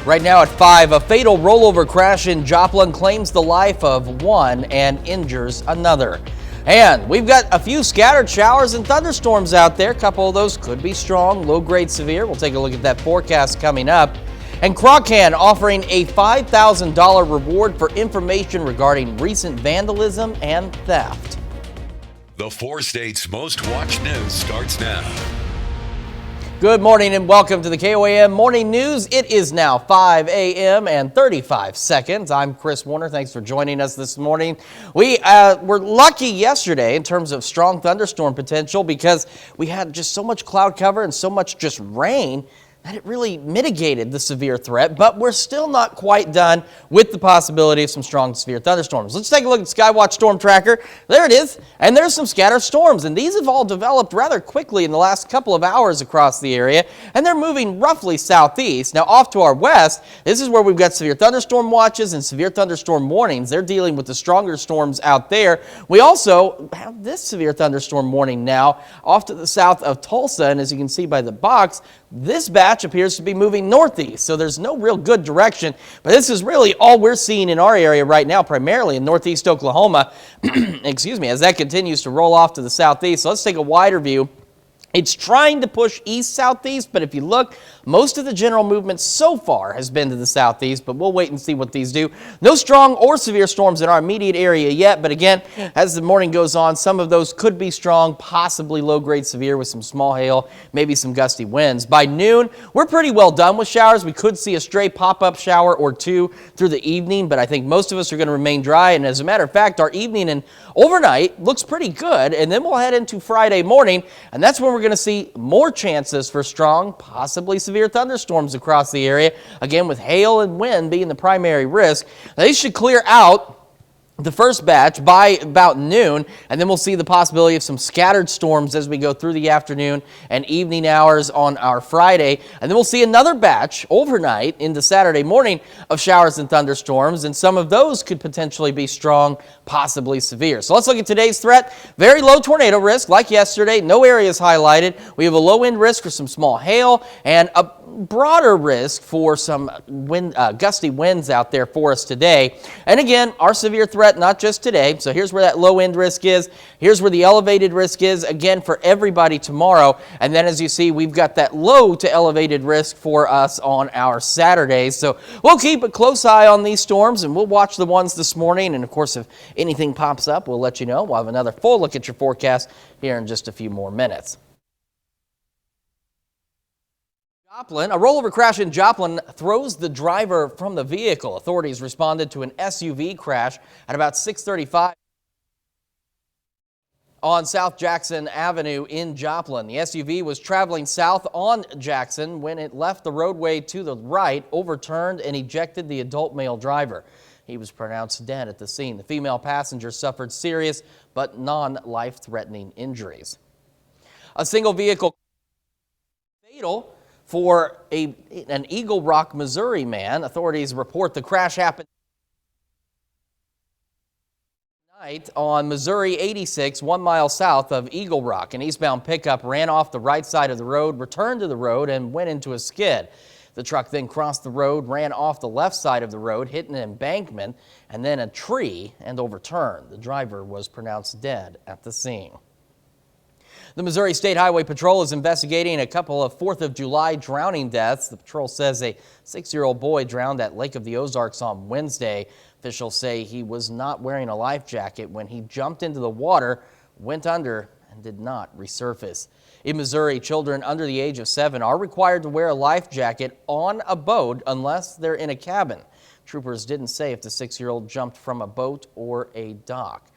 Right now at 5, a fatal rollover crash in Joplin claims the life of one and injures another. And we've got a few scattered showers and thunderstorms out there. A couple of those could be strong, low-grade severe. We'll take a look at that forecast coming up. And KOAM offering a $5,000 reward for information regarding recent vandalism and theft. The 4 states' most watched news starts now. Good morning and welcome to the KOAM Morning News. It is now 5 a.m. and 35 seconds. I'm Chris Warner. Thanks for joining us this morning. We were lucky yesterday in terms of strong thunderstorm potential because we had just so much cloud cover and so much just rain that it really mitigated the severe threat, but we're still not quite done with the possibility of some strong severe thunderstorms. Let's take a look at Skywatch Storm Tracker. There it is, and there's some scattered storms, and these have all developed rather quickly in the last couple of hours across the area, and they're moving roughly southeast. Now off to our west, this is where we've got severe thunderstorm watches and severe thunderstorm warnings. They're dealing with the stronger storms out there. We also have this severe thunderstorm warning now off to the south of Tulsa, and as you can see by the box, this batch appears to be moving northeast, so there's no real good direction, but this is really all we're seeing in our area right now, primarily in northeast Oklahoma, excuse me, as that continues to roll off to the southeast. So let's take a wider view. It's trying to push east-southeast, but if you look, most of the general movement so far has been to the southeast, but we'll wait and see what these do. No strong or severe storms in our immediate area yet, but again, as the morning goes on, some of those could be strong, possibly low-grade severe with some small hail, maybe some gusty winds. By noon, we're pretty well done with showers. We could see a stray pop-up shower or two through the evening, but I think most of us are going to remain dry, and as a matter of fact, our evening and overnight looks pretty good, and then we'll head into Friday morning, and that's when we're going to see more chances for strong, possibly severe thunderstorms across the area, again with hail and wind being the primary risk. Now, these should clear out the first batch by about noon, and then we'll see the possibility of some scattered storms as we go through the afternoon and evening hours on our Friday. And then we'll see another batch overnight into Saturday morning of showers and thunderstorms, and some of those could potentially be strong, possibly severe. So let's look at today's threat. Very low tornado risk like yesterday. No areas highlighted. We have a low wind risk for some small hail and a broader risk for some gusty winds out there for us today. And again, our severe threat, not just today. So here's where that low wind risk is. Here's where the elevated risk is, again, for everybody tomorrow. And then as you see, we've got that low to elevated risk for us on our Saturdays. So we'll keep a close eye on these storms, and we'll watch the ones this morning. And of course, if anything pops up, we'll let you know. We'll have another full look at your forecast here in just a few more minutes. Joplin, a rollover crash in Joplin throws the driver from the vehicle. Authorities responded to an SUV crash at about 6:35 on South Jackson Avenue in Joplin. The SUV was traveling south on Jackson when it left the roadway to the right, overturned, and ejected the adult male driver. He was pronounced dead at the scene. The female passenger suffered serious but non-life-threatening injuries. A single vehicle fatal for an Eagle Rock, Missouri man. Authorities report the crash happened tonight on Missouri 86, 1 mile south of Eagle Rock. An eastbound pickup ran off the right side of the road, returned to the road, and went into a skid. The truck then crossed the road, ran off the left side of the road, hit an embankment, and then a tree, and overturned. The driver was pronounced dead at the scene. The Missouri State Highway Patrol is investigating a couple of 4th of July drowning deaths. The patrol says a 6-year-old boy drowned at Lake of the Ozarks on Wednesday. Officials say he was not wearing a life jacket when he jumped into the water, went under, and did not resurface. In Missouri, children under the age of 7 are required to wear a life jacket on a boat unless they're in a cabin. Troopers didn't say if the 6-year-old jumped from a boat or a dock.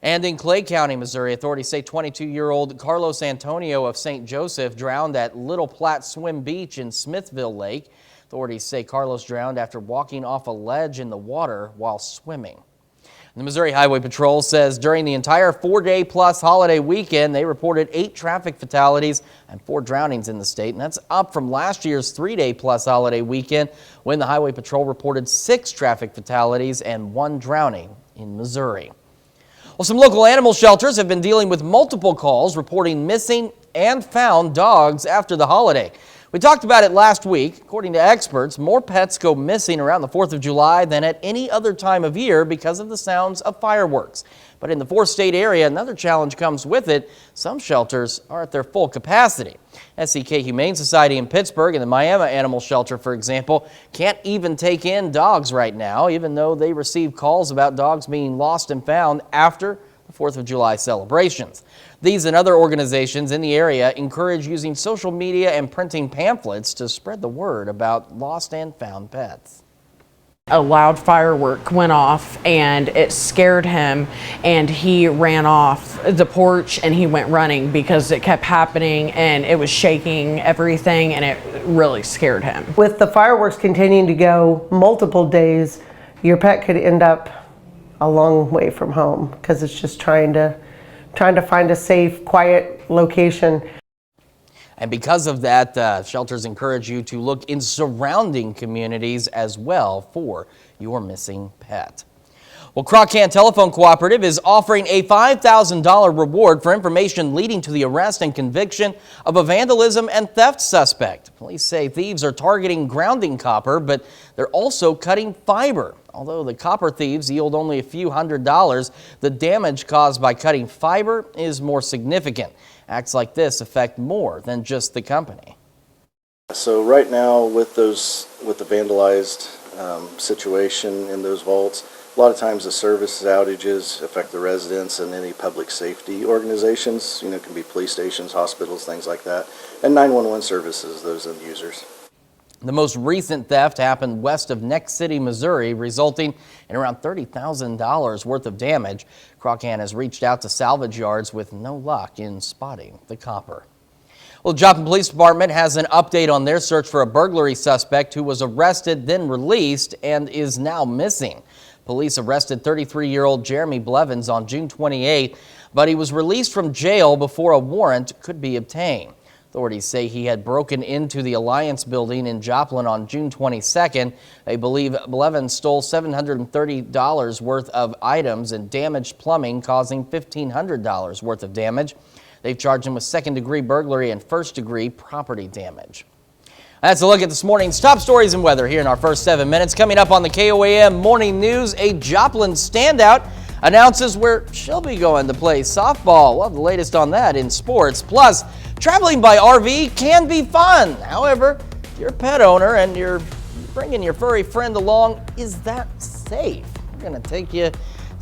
And in Clay County, Missouri, authorities say 22-year-old Carlos Antonio of St. Joseph drowned at Little Platte Swim Beach in Smithville Lake. Authorities say Carlos drowned after walking off a ledge in the water while swimming. The Missouri Highway Patrol says during the entire 4-day-plus holiday weekend, they reported 8 traffic fatalities and 4 drownings in the state, and that's up from last year's 3-day-plus holiday weekend when the Highway Patrol reported 6 traffic fatalities and 1 drowning in Missouri. Well, some local animal shelters have been dealing with multiple calls reporting missing and found dogs after the holiday. We talked about it last week. According to experts, more pets go missing around the 4th of July than at any other time of year because of the sounds of fireworks. But in the four-state area, another challenge comes with it. Some shelters are at their full capacity. SEK Humane Society in Pittsburgh and the Miami Animal Shelter, for example, can't even take in dogs right now, even though they receive calls about dogs being lost and found after the 4th of July celebrations. These and other organizations in the area encourage using social media and printing pamphlets to spread the word about lost and found pets. A loud firework went off and it scared him, and he ran off the porch and he went running because it kept happening and it was shaking everything, and it really scared him. With the fireworks continuing to go multiple days, your pet could end up a long way from home because it's just trying to find a safe, quiet location. And because of that, shelters encourage you to look in surrounding communities as well for your missing pet. Well, Crocan Telephone Cooperative is offering a $5,000 reward for information leading to the arrest and conviction of a vandalism and theft suspect. Police say thieves are targeting grounding copper, but they're also cutting fiber. Although the copper thieves yield only a few $100s, the damage caused by cutting fiber is more significant. Acts like this affect more than just the company. So right now with the vandalized situation in those vaults, a lot of times the service outages affect the residents and any public safety organizations, can be police stations, hospitals, things like that, and 911 services, those end users. The most recent theft happened west of Neck City, Missouri, resulting in around $30,000 worth of damage. Crocan has reached out to salvage yards with no luck in spotting the copper. Well, the Joplin Police Department has an update on their search for a burglary suspect who was arrested, then released, and is now missing. Police arrested 33-year-old Jeremy Blevins on June 28, but he was released from jail before a warrant could be obtained. Authorities say he had broken into the Alliance building in Joplin on June 22nd. They believe Blevins stole $730 worth of items and damaged plumbing, causing $1,500 worth of damage. They've charged him with second-degree burglary and first-degree property damage. That's a look at this morning's top stories and weather here in our first 7 minutes. Coming up on the KOAM Morning News, a Joplin standout announces where she'll be going to play softball. We'll have the latest on that in sports. Plus, traveling by RV can be fun. However, if you're a pet owner and you're bringing your furry friend along, is that safe? We're going to take you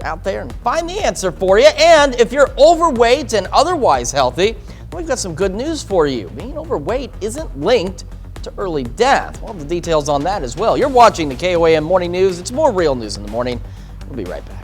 out there and find the answer for you. And if you're overweight and otherwise healthy, we've got some good news for you. Being overweight isn't linked to early death. We'll have the details on that as well. You're watching the KOAM Morning News. It's more real news in the morning. We'll be right back.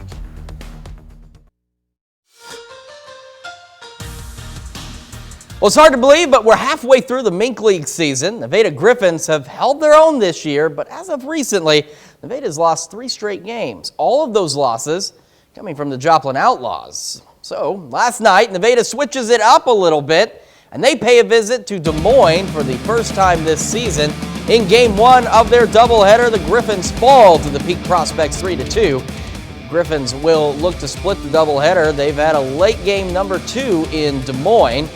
Well, it's hard to believe, but we're halfway through the Mink League season. Nevada Griffins have held their own this year, but as of recently, Nevada's lost 3 straight games. All of those losses coming from the Joplin Outlaws. So, last night, Nevada switches it up a little bit, and they pay a visit to Des Moines for the first time this season. In Game 1 of their doubleheader, the Griffins fall to the Peak Prospects 3-2. Griffins will look to split the doubleheader. They've had a late game number 2 in Des Moines.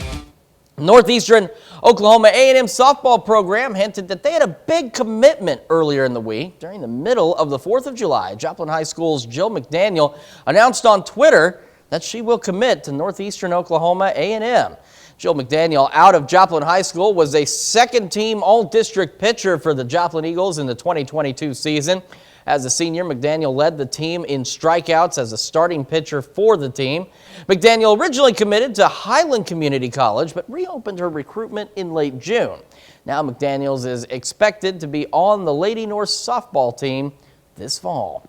Northeastern Oklahoma A&M softball program hinted that they had a big commitment earlier in the week. During the middle of the 4th of July, Joplin High School's Jill McDaniel announced on Twitter that she will commit to Northeastern Oklahoma A&M. Jill McDaniel, out of Joplin High School, was a second-team All-District pitcher for the Joplin Eagles in the 2022 season. As a senior, McDaniel led the team in strikeouts as a starting pitcher for the team. McDaniel originally committed to Highland Community College, but reopened her recruitment in late June. Now McDaniels is expected to be on the Lady North softball team this fall.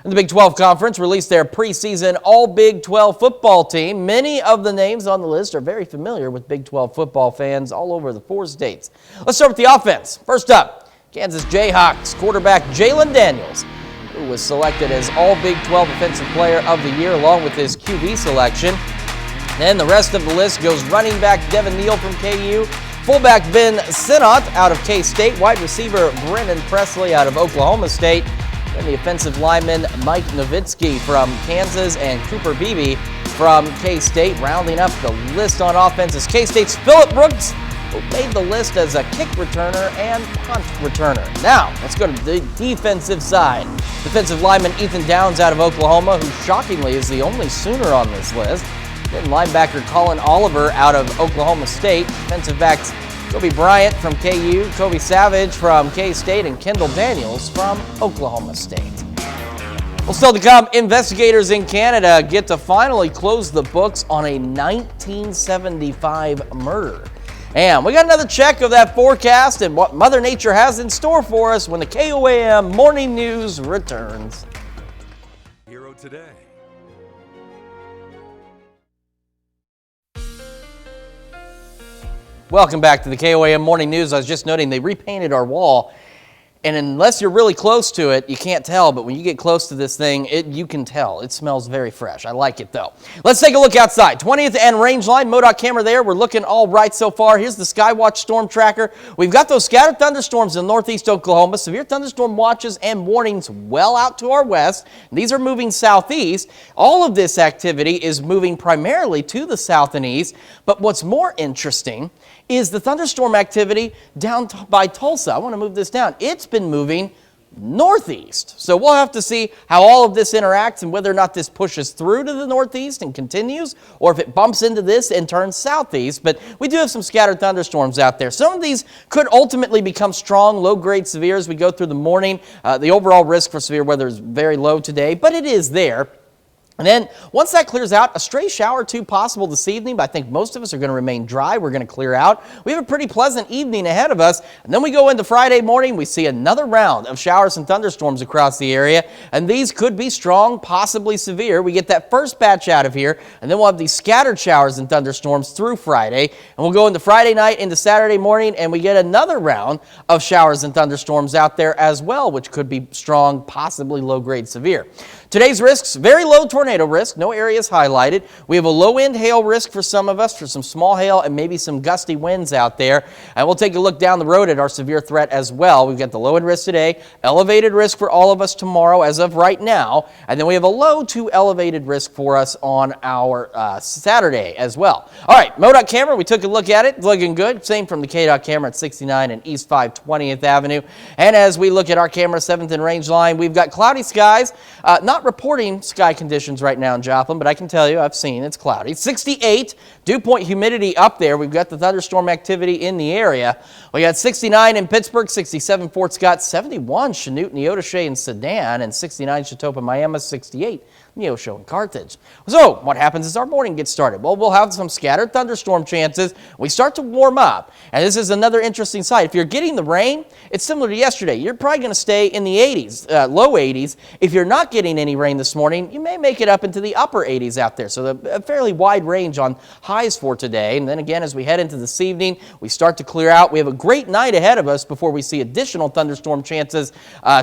And the Big 12 Conference released their preseason All-Big 12 football team. Many of the names on the list are very familiar with Big 12 football fans all over the 4 states. Let's start with the offense. First up, Kansas Jayhawks quarterback Jalen Daniels, who was selected as All-Big 12 Offensive Player of the Year along with his QB selection. Then the rest of the list goes running back Devin Neal from KU, fullback Ben Sinnott out of K-State, wide receiver Brennan Presley out of Oklahoma State, and the offensive lineman Mike Nowitzki from Kansas and Cooper Beebe from K-State. Rounding up the list on offense is K-State's Phillip Brooks who made the list as a kick returner and punt returner. Now, let's go to the defensive side. Defensive lineman Ethan Downs out of Oklahoma, who shockingly is the only Sooner on this list. Then linebacker Colin Oliver out of Oklahoma State. Defensive backs Kobe Bryant from KU, Kobe Savage from K-State, and Kendall Daniels from Oklahoma State. Well, still to come, investigators in Canada get to finally close the books on a 1975 murder. And we got another check of that forecast and what Mother Nature has in store for us when the KOAM Morning News returns. Hero today. Welcome back to the KOAM Morning News. I was just noting they repainted our wall. And unless you're really close to it, you can't tell. But when you get close to this thing, you can tell. It smells very fresh. I like it, though. Let's take a look outside. 20th and range line, MoDOT camera there. We're looking all right so far. Here's the Skywatch storm tracker. We've got those scattered thunderstorms in northeast Oklahoma. Severe thunderstorm watches and warnings well out to our west. These are moving southeast. All of this activity is moving primarily to the south and east. But what's more interesting is the thunderstorm activity down by Tulsa. I want to move this down. It's been moving northeast. So we'll have to see how all of this interacts and whether or not this pushes through to the northeast and continues, or if it bumps into this and turns southeast. But we do have some scattered thunderstorms out there. Some of these could ultimately become strong, low-grade severe as we go through the morning. The overall risk for severe weather is very low today, but it is there. And then once that clears out, a stray shower or two possible this evening, but I think most of us are going to remain dry. We're going to clear out. We have a pretty pleasant evening ahead of us. And then we go into Friday morning. We see another round of showers and thunderstorms across the area. And these could be strong, possibly severe. We get that first batch out of here. And then we'll have these scattered showers and thunderstorms through Friday. And we'll go into Friday night, into Saturday morning, and we get another round of showers and thunderstorms out there as well, which could be strong, possibly low-grade severe. Today's risks, very low tornado risk, no areas highlighted. We have a low-end hail risk for some of us, for some small hail and maybe some gusty winds out there. And we'll take a look down the road at our severe threat as well. We've got the low-end risk today, elevated risk for all of us tomorrow as of right now, and then we have a low to elevated risk for us on our Saturday as well. All right, MoDOT camera, we took a look at it. It's looking good. Same from the KDOT camera at 69 and East 520th Avenue. And as we look at our camera, 7th and range line, we've got cloudy skies, not reporting sky conditions right now in Joplin, but I can tell you I've seen it's cloudy. 68, dew point humidity up there. We've got the thunderstorm activity in the area. We got 69 in Pittsburgh, 67 Fort Scott, 71 Chanute, Neodesha, and Sedan, and 69 Chetopa, Miami, 68 Neosho and Carthage. So what happens as our morning gets started? Well, we'll have some scattered thunderstorm chances. We start to warm up, and this is another interesting side. If you're getting the rain, it's similar to yesterday. You're probably going to stay in the 80s, low 80s. If you're not getting any rain this morning, you may make it up into the upper 80s out there. So a fairly wide range on highs for today. And then again, as we head into this evening, we start to clear out. We have a great night ahead of us before we see additional thunderstorm chances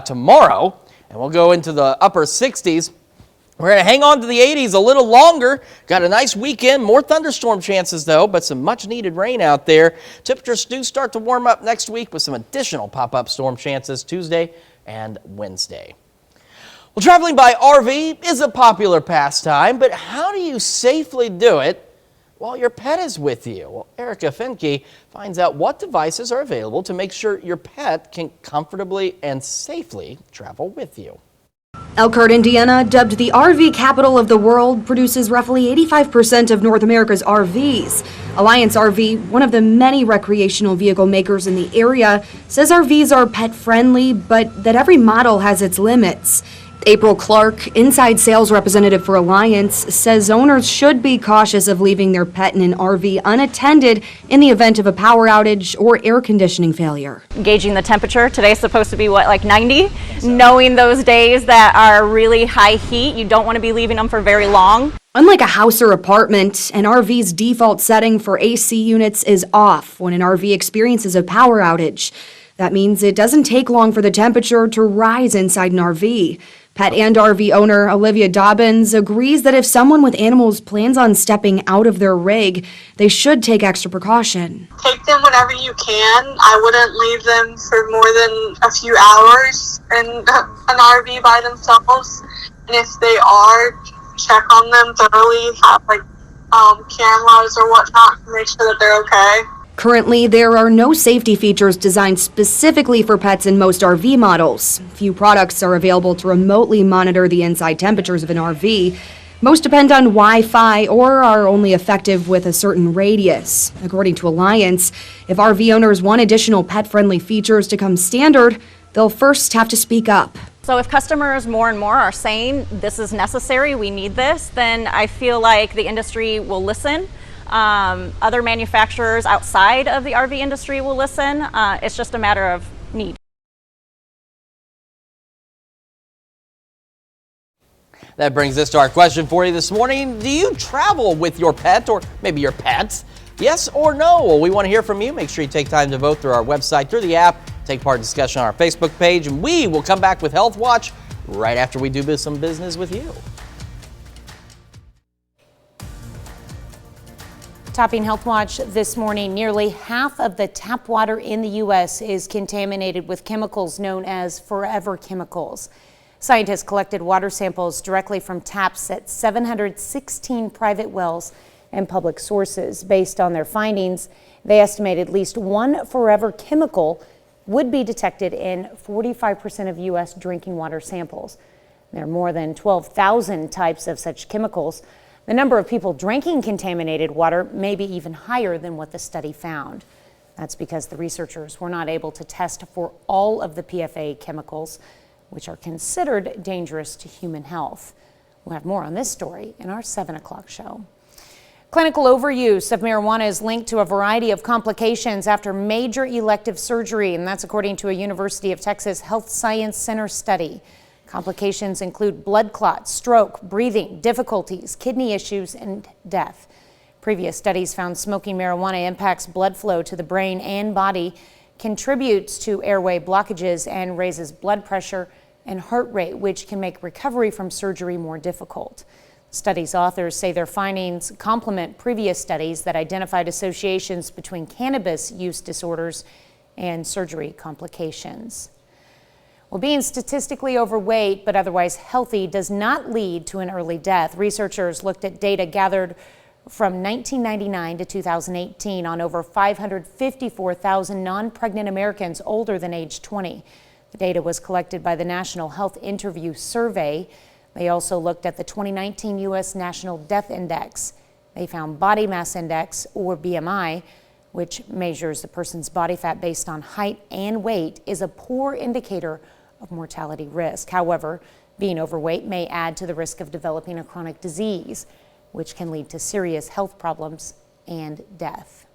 tomorrow. And we'll go into the upper 60s. We're going to hang on to the 80s a little longer. Got a nice weekend. More thunderstorm chances, though, but some much-needed rain out there. Temperatures do start to warm up next week with some additional pop-up storm chances Tuesday and Wednesday. Well, traveling by RV is a popular pastime, but how do you safely do it while your pet is with you? Well, Erica Finke finds out what devices are available to make sure your pet can comfortably and safely travel with you. Elkhart, Indiana, dubbed the RV capital of the world, produces roughly 85% of North America's RVs. Alliance RV, one of the many recreational vehicle makers in the area, says RVs are pet-friendly, but that every model has its limits. April Clark, inside sales representative for Alliance, says owners should be cautious of leaving their pet in an RV unattended in the event of a power outage or air conditioning failure. Gauging the temperature, today's supposed to be what, like 90? Knowing those days that are really high heat, you don't want to be leaving them for very long. Unlike a house or apartment, an RV's default setting for AC units is off when an RV experiences a power outage. That means it doesn't take long for the temperature to rise inside an RV. Pet and RV owner Olivia Dobbins agrees that if someone with animals plans on stepping out of their rig, they should take extra precaution. Take them whenever you can. I wouldn't leave them for more than a few hours in an RV by themselves. And if they are, check on them thoroughly, have cameras or whatnot to make sure that they're okay. Currently, there are no safety features designed specifically for pets in most RV models. Few products are available to remotely monitor the inside temperatures of an RV. Most depend on Wi-Fi or are only effective with a certain radius. According to Alliance, if RV owners want additional pet-friendly features to come standard, they'll first have to speak up. So if customers more and more are saying this is necessary, we need this, then I feel like the industry will listen. Other manufacturers outside of the RV industry will listen. It's just a matter of need. That brings us to our question for you this morning. Do you travel with your pet or maybe your pets? Yes or no? Well, we want to hear from you. Make sure you take time to vote through our website, through the app, take part in discussion on our Facebook page, and we will come back with Health Watch right after we do some business with you. Topping Health Watch this morning, nearly half of the tap water in the U.S. is contaminated with chemicals known as forever chemicals. Scientists collected water samples directly from taps at 716 private wells and public sources. Based on their findings, they estimate at least one forever chemical would be detected in 45% of U.S. drinking water samples. There are more than 12,000 types of such chemicals. The number of people drinking contaminated water may be even higher than what the study found. That's because the researchers were not able to test for all of the PFA chemicals, which are considered dangerous to human health. We'll have more on this story in our 7 o'clock show. Clinical overuse of marijuana is linked to a variety of complications after major elective surgery, and that's according to a University of Texas Health Science Center study. Complications include blood clots, stroke, breathing difficulties, kidney issues, and death. Previous studies found smoking marijuana impacts blood flow to the brain and body, contributes to airway blockages, and raises blood pressure and heart rate, which can make recovery from surgery more difficult. The study's authors say their findings complement previous studies that identified associations between cannabis use disorders and surgery complications. Well, being statistically overweight but otherwise healthy does not lead to an early death. Researchers looked at data gathered from 1999 to 2018 on over 554,000 non-pregnant Americans older than age 20. The data was collected by the National Health Interview Survey. They also looked at the 2019 U.S. National Death Index. They found body mass index, or BMI, which measures a person's body fat based on height and weight, is a poor indicator of mortality risk. However, being overweight may add to the risk of developing a chronic disease, which can lead to serious health problems and death.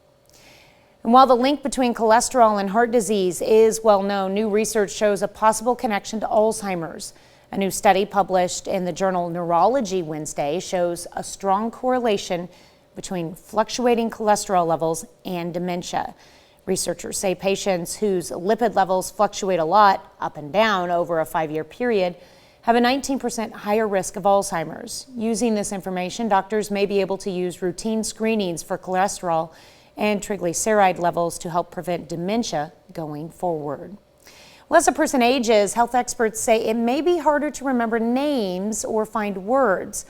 And while the link between cholesterol and heart disease is well known, new research shows a possible connection to Alzheimer's. A new study published in the journal Neurology Wednesday shows a strong correlation between fluctuating cholesterol levels and dementia. Researchers say patients whose lipid levels fluctuate a lot, up and down, over a 5-year period, have a 19% higher risk of Alzheimer's. Using this information, doctors may be able to use routine screenings for cholesterol and triglyceride levels to help prevent dementia going forward. Well, as a person ages, health experts say it may be harder to remember names or find words.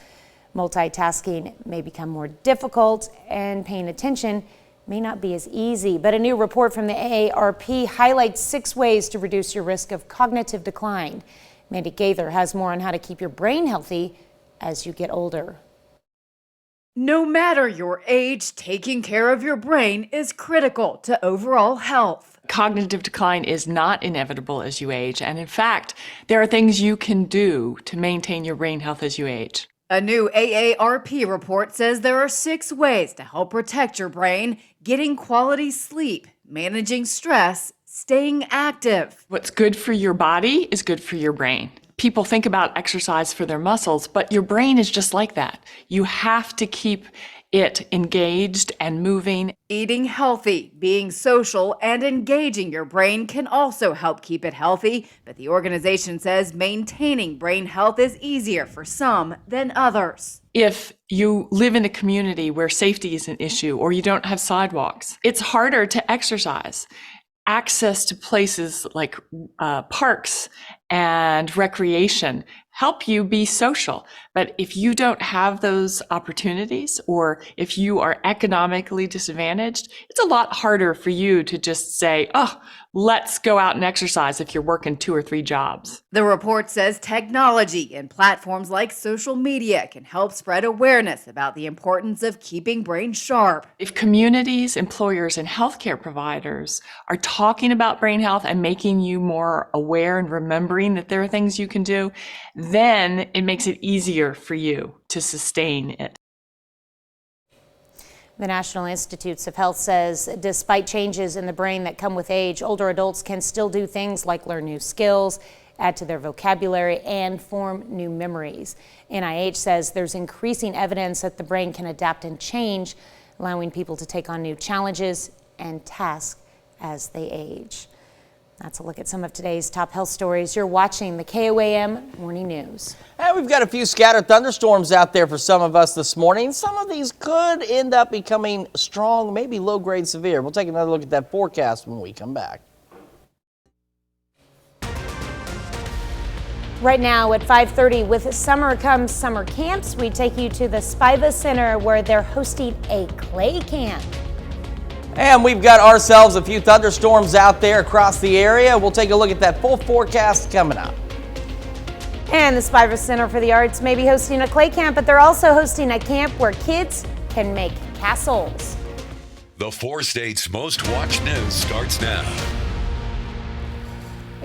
Multitasking may become more difficult, and paying attention may not be as easy. But a new report from the AARP highlights 6 ways to reduce your risk of cognitive decline. Mandy Gaither has more on how to keep your brain healthy as you get older. No matter your age, taking care of your brain is critical to overall health. Cognitive decline is not inevitable as you age, and in fact, there are things you can do to maintain your brain health as you age. A new AARP report says there are 6 ways to help protect your brain: getting quality sleep, managing stress, staying active. What's good for your body is good for your brain. People think about exercise for their muscles, but your brain is just like that. You have to keep it engaged and moving. Eating healthy, being social, and engaging your brain can also help keep it healthy, but the organization says maintaining brain health is easier for some than others. If you live in a community where safety is an issue or you don't have sidewalks, it's harder to exercise. Access to places like parks and recreation help you be social. But if you don't have those opportunities, or if you are economically disadvantaged, it's a lot harder for you to just say, oh, let's go out and exercise if you're working 2 or 3 jobs. The report says technology and platforms like social media can help spread awareness about the importance of keeping brains sharp. If communities, employers, and healthcare providers are talking about brain health and making you more aware and remembering that there are things you can do, then it makes it easier for you to sustain it. The National Institutes of Health says despite changes in the brain that come with age, older adults can still do things like learn new skills, add to their vocabulary, and form new memories. NIH says there's increasing evidence that the brain can adapt and change, allowing people to take on new challenges and tasks as they age. That's a look at some of today's top health stories. You're watching the KOAM Morning News. And we've got a few scattered thunderstorms out there for some of us this morning. Some of these could end up becoming strong, maybe low-grade severe. We'll take another look at that forecast when we come back. Right now at 5:30, with summer comes summer camps. We take you to the Spiva Center where they're hosting a clay camp. And we've got ourselves a few thunderstorms out there across the area. We'll take a look at that full forecast coming up. And the Spiva Center for the Arts may be hosting a clay camp, but they're also hosting a camp where kids can make castles. The 4 states' most watched news starts now.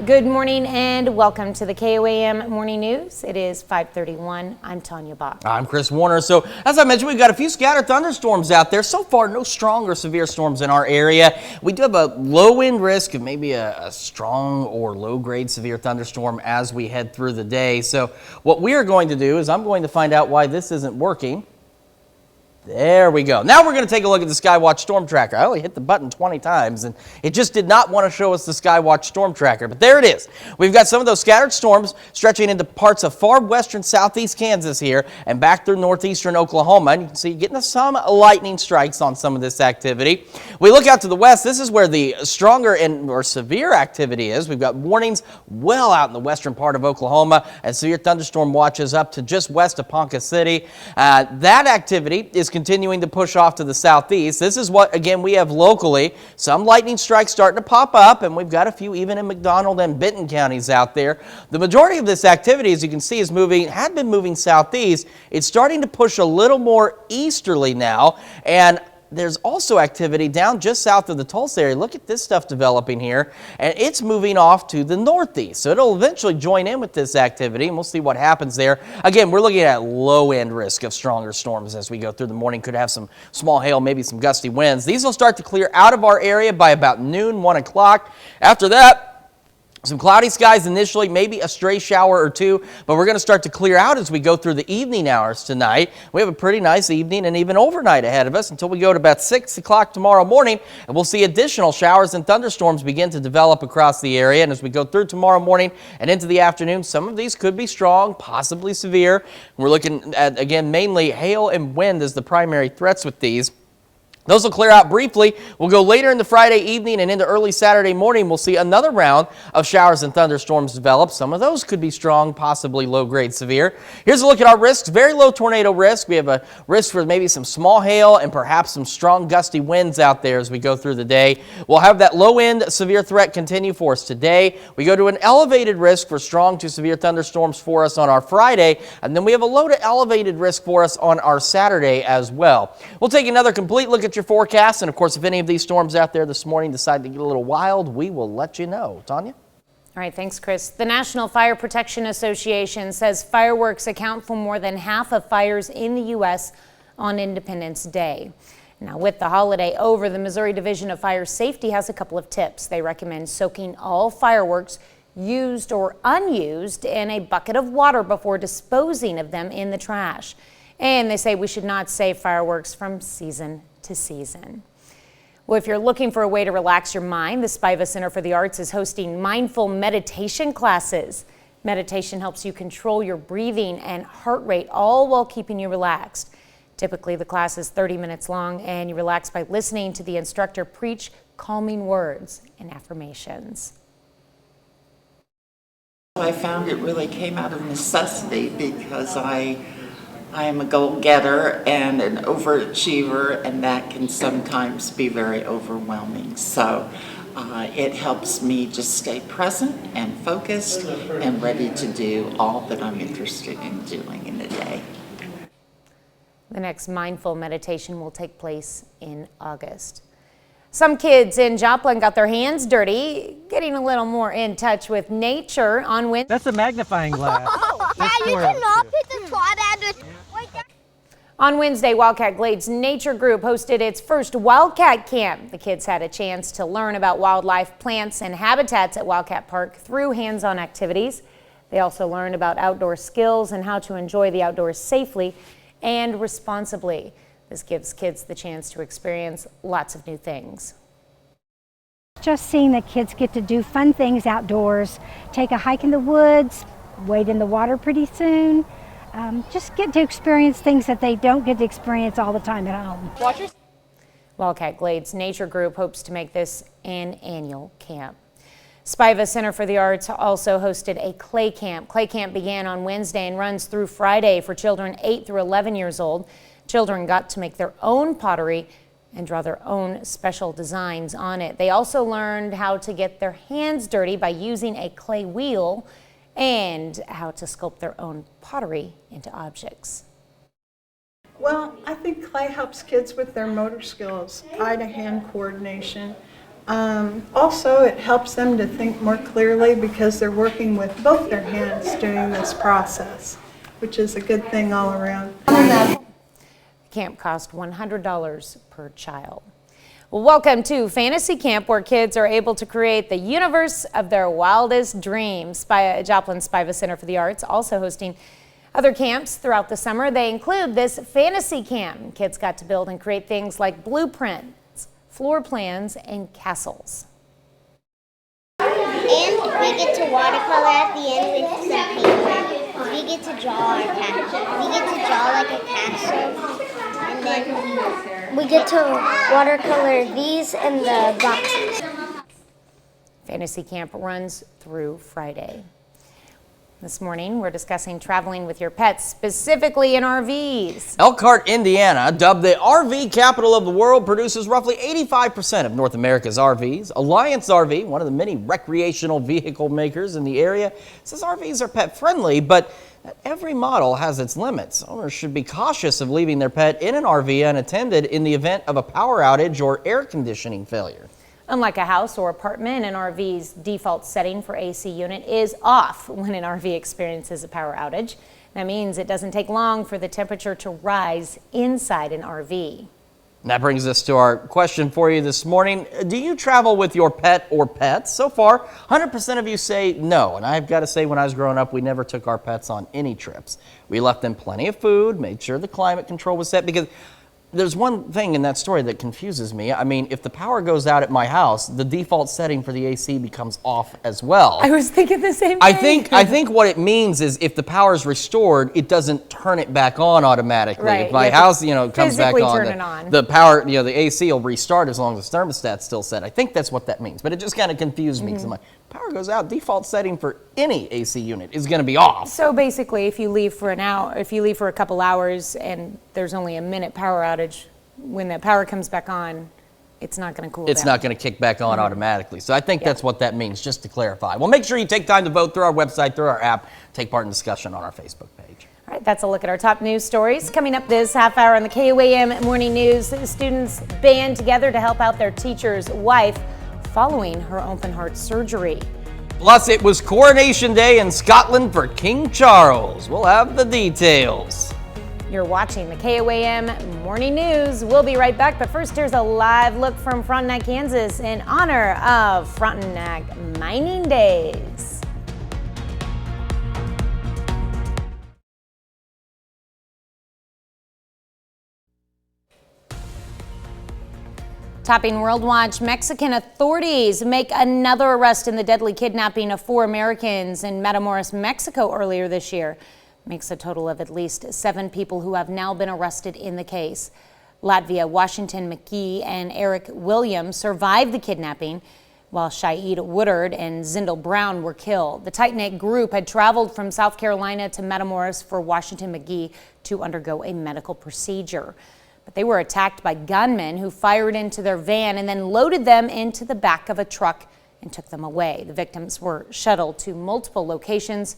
Good morning and welcome to the KOAM Morning News. It is 5:31. I'm Tanya Bach. I'm Chris Warner. So as I mentioned, we've got a few scattered thunderstorms out there. So far, no strong or severe storms in our area. We do have a low wind risk of maybe a strong or low grade severe thunderstorm as we head through the day. So what we are going to do is I'm going to find out why this isn't working. There we go. Now we're going to take a look at the Skywatch Storm Tracker. I only hit the button 20 times and it just did not want to show us the Skywatch Storm Tracker, but there it is. We've got some of those scattered storms stretching into parts of far western southeast Kansas here and back through northeastern Oklahoma. And you can see getting some lightning strikes on some of this activity. We look out to the west. This is where the stronger and or severe activity is. We've got warnings well out in the western part of Oklahoma and severe thunderstorm watches up to just west of Ponca City. That activity is continuing to push off to the southeast. This is what, again, we have locally. Some lightning strikes starting to pop up, and we've got a few even in McDonald and Benton counties out there. The majority of this activity, as you can see, had been moving southeast. It's starting to push a little more easterly now, and there's also activity down just south of the Tulsa area. Look at this stuff developing here, and it's moving off to the northeast. So it'll eventually join in with this activity, and we'll see what happens there. Again, we're looking at low-end risk of stronger storms as we go through the morning. Could have some small hail, maybe some gusty winds. These will start to clear out of our area by about noon, 1 o'clock. After that, some cloudy skies initially, maybe a stray shower or two, but we're going to start to clear out as we go through the evening hours tonight. We have a pretty nice evening and even overnight ahead of us until we go to about 6 o'clock tomorrow morning, and we'll see additional showers and thunderstorms begin to develop across the area. And as we go through tomorrow morning and into the afternoon, some of these could be strong, possibly severe. We're looking at, again, mainly hail and wind as the primary threats with these. Those will clear out briefly. We'll go later in the Friday evening and into early Saturday morning. We'll see another round of showers and thunderstorms develop. Some of those could be strong, possibly low-grade severe. Here's a look at our risks. Very low tornado risk. We have a risk for maybe some small hail and perhaps some strong gusty winds out there as we go through the day. We'll have that low-end severe threat continue for us today. We go to an elevated risk for strong to severe thunderstorms for us on our Friday, and then we have a low to elevated risk for us on our Saturday as well. We'll take another complete look at your forecast, and of course, if any of these storms out there this morning decide to get a little wild, we will let you know. Tanya? All right, thanks, Chris. The National Fire Protection Association says fireworks account for more than half of fires in the U.S. on Independence Day. Now, with the holiday over, the Missouri Division of Fire Safety has a couple of tips. They recommend soaking all fireworks, used or unused, in a bucket of water before disposing of them in the trash. And they say we should not save fireworks from season to season. Well, if you're looking for a way to relax your mind, the Spiva Center for the Arts is hosting mindful meditation classes. Meditation helps you control your breathing and heart rate, all while keeping you relaxed. Typically, the class is 30 minutes long, and you relax by listening to the instructor preach calming words and affirmations. I found it really came out of necessity because I am a goal-getter and an overachiever, and that can sometimes be very overwhelming. So it helps me just stay present and focused and ready to do all that I'm interested in doing in a day. The next mindful meditation will take place in August. Some kids in Joplin got their hands dirty, getting a little more in touch with nature on Wednesday. That's a magnifying glass. On Wednesday, Wildcat Glades Nature Group hosted its first Wildcat Camp. The kids had a chance to learn about wildlife, plants, and habitats at Wildcat Park through hands-on activities. They also learned about outdoor skills and how to enjoy the outdoors safely and responsibly. This gives kids the chance to experience lots of new things. Just seeing the kids get to do fun things outdoors, take a hike in the woods, wade in the water pretty soon, just get to experience things that they don't get to experience all the time at home. Wildcat Glades Nature Group hopes to make this an annual camp. Spiva Center for the Arts also hosted a clay camp. Clay camp began on Wednesday and runs through Friday for children 8 through 11 years old. Children got to make their own pottery and draw their own special designs on it. They also learned how to get their hands dirty by using a clay wheel and how to sculpt their own pottery into objects. Well, I think clay helps kids with their motor skills, eye-to-hand coordination. Also, it helps them to think more clearly because they're working with both their hands during this process, which is a good thing all around. Camp cost $100 per child. Well, welcome to Fantasy Camp, where kids are able to create the universe of their wildest dreams. Joplin Spiva Center for the Arts also hosting other camps throughout the summer. They include this Fantasy Camp. Kids got to build and create things like blueprints, floor plans, and castles. And we get to watercolor at the end with some paper. We get to draw our castle. We get to draw like a castle. And then we get to watercolor these and the boxes. Fantasy Camp runs through Friday. This morning, we're discussing traveling with your pets, specifically in RVs. Elkhart, Indiana, dubbed the RV capital of the world, produces roughly 85% of North America's RVs. Alliance RV, one of the many recreational vehicle makers in the area, says RVs are pet friendly, but every model has its limits. Owners should be cautious of leaving their pet in an RV unattended in the event of a power outage or air conditioning failure. Unlike a house or apartment, an RV's default setting for AC unit is off when an RV experiences a power outage. That means it doesn't take long for the temperature to rise inside an RV. And that brings us to our question for you this morning. Do you travel with your pet or pets? So far, 100% of you say no. And I've got to say, when I was growing up, we never took our pets on any trips. We left them plenty of food, made sure the climate control was set, because there's one thing in that story that confuses me. I mean, if the power goes out at my house, the default setting for the AC becomes off as well. I was thinking the same thing. I think what it means is if the power is restored, it doesn't turn it back on automatically. Right, if my house, comes back turn on, the power, the AC will restart as long as the thermostat's still set. I think that's what that means, but it just kind of confused me because I'm like, power goes out, default setting for any AC unit is going to be off. So basically, if you leave for an hour, if you leave for a couple hours and there's only a minute power outage, when that power comes back on, it's not going to cool down. It's not going to kick back on automatically. So I think that's what that means, just to clarify. Well, make sure you take time to vote through our website, through our app, take part in discussion on our Facebook page. All right, that's a look at our top news stories. Coming up this half hour on the KOAM Morning News, students band together to help out their teacher's wife following her open heart surgery. Plus, it was Coronation Day in Scotland for King Charles. We'll have the details. You're watching the KOAM Morning News. We'll be right back, but first, here's a live look from Frontenac, Kansas in honor of Frontenac Mining Days. Topping World Watch, Mexican authorities make another arrest in the deadly kidnapping of 4 Americans in Matamoros, Mexico earlier this year. Makes a total of at least 7 people who have now been arrested in the case. Latvia, Washington McGee and Eric Williams survived the kidnapping. while Shaid Woodard and Zindel Brown were killed. The tight-knit group had traveled from South Carolina to Matamoros for Washington McGee to undergo a medical procedure. But they were attacked by gunmen who fired into their van and then loaded them into the back of a truck and took them away. The victims were shuttled to multiple locations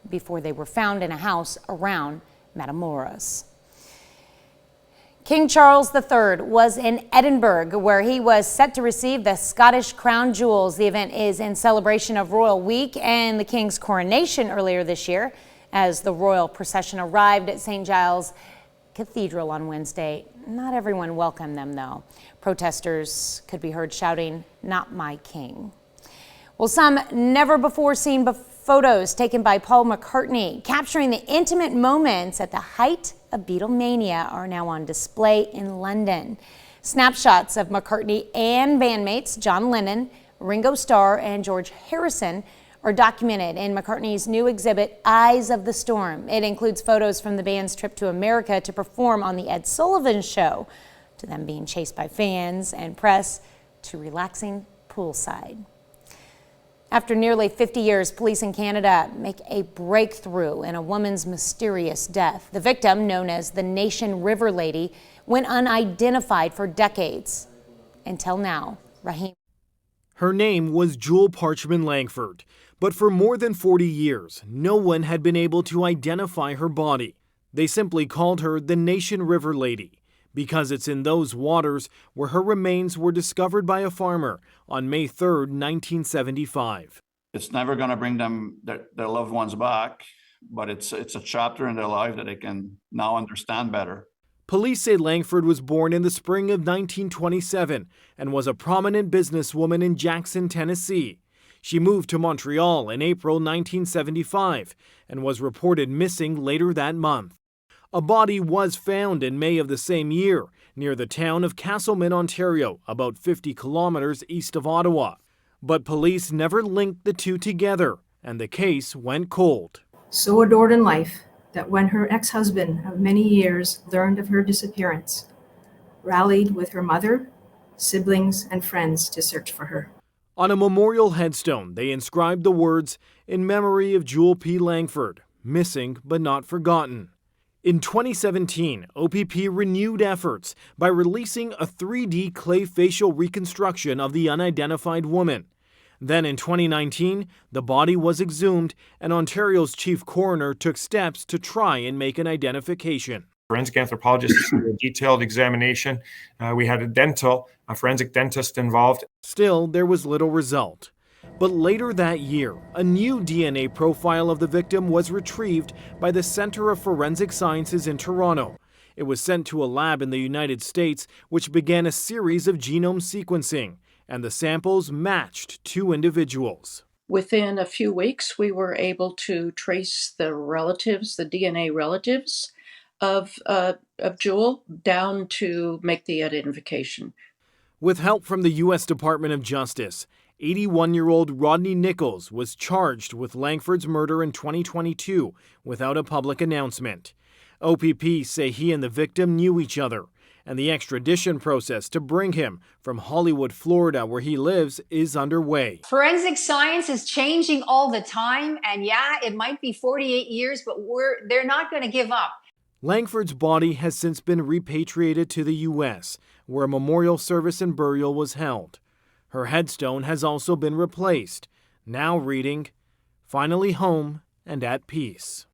before they were found in a house around Matamoros. King Charles III was in Edinburgh, where he was set to receive the Scottish Crown Jewels. The event is in celebration of Royal Week and the King's coronation earlier this year, as the royal procession arrived at St. Giles Cathedral on Wednesday. Not everyone welcomed them, though. Protesters could be heard shouting, "Not my king." Well, some never-before-seen photos taken by Paul McCartney capturing the intimate moments at the height of Beatlemania are now on display in London. Snapshots of McCartney and bandmates John Lennon, Ringo Starr, and George Harrison are documented in McCartney's new exhibit, Eyes of the Storm. It includes photos from the band's trip to America to perform on the Ed Sullivan Show, to them being chased by fans and press, to relaxing poolside. After nearly 50 years, police in Canada make a breakthrough in a woman's mysterious death. The victim, known as the Nation River Lady, went unidentified for decades. Until now, Raheem. Her name was Jewel Parchman Langford, but for more than 40 years, no one had been able to identify her body. They simply called her the Nation River Lady, because it's in those waters where her remains were discovered by a farmer on May 3rd, 1975. It's never going to bring them their loved ones back, but it's a chapter in their life that they can now understand better. Police say Langford was born in the spring of 1927 and was a prominent businesswoman in Jackson, Tennessee. She moved to Montreal in April 1975 and was reported missing later that month. A body was found in May of the same year near the town of Castleman, Ontario, about 50 kilometers east of Ottawa. But police never linked the two together, and the case went cold. So adored in life that when her ex-husband of many years learned of her disappearance, rallied with her mother, siblings, and friends to search for her. On a memorial headstone, they inscribed the words, "In memory of Jewel P. Langford, missing but not forgotten." In 2017, OPP renewed efforts by releasing a 3D clay facial reconstruction of the unidentified woman. Then in 2019, the body was exhumed and Ontario's chief coroner took steps to try and make an identification. Forensic anthropologist did a detailed examination. We had a forensic dentist involved. Still, there was little result. But later that year, a new DNA profile of the victim was retrieved by the Center of Forensic Sciences in Toronto. It was sent to a lab in the United States, which began a series of genome sequencing, and the samples matched two individuals. Within a few weeks, we were able to trace the relatives, the DNA relatives of Jewel, down to make the identification. With help from the U.S. Department of Justice, 81-year-old Rodney Nichols was charged with Langford's murder in 2022 without a public announcement. OPP say he and the victim knew each other, and the extradition process to bring him from Hollywood, Florida, where he lives, is underway. Forensic science is changing all the time, and yeah, it might be 48 years, but they're not going to give up. Langford's body has since been repatriated to the U.S., where a memorial service and burial was held. Her headstone has also been replaced, now reading, "Finally home and at peace."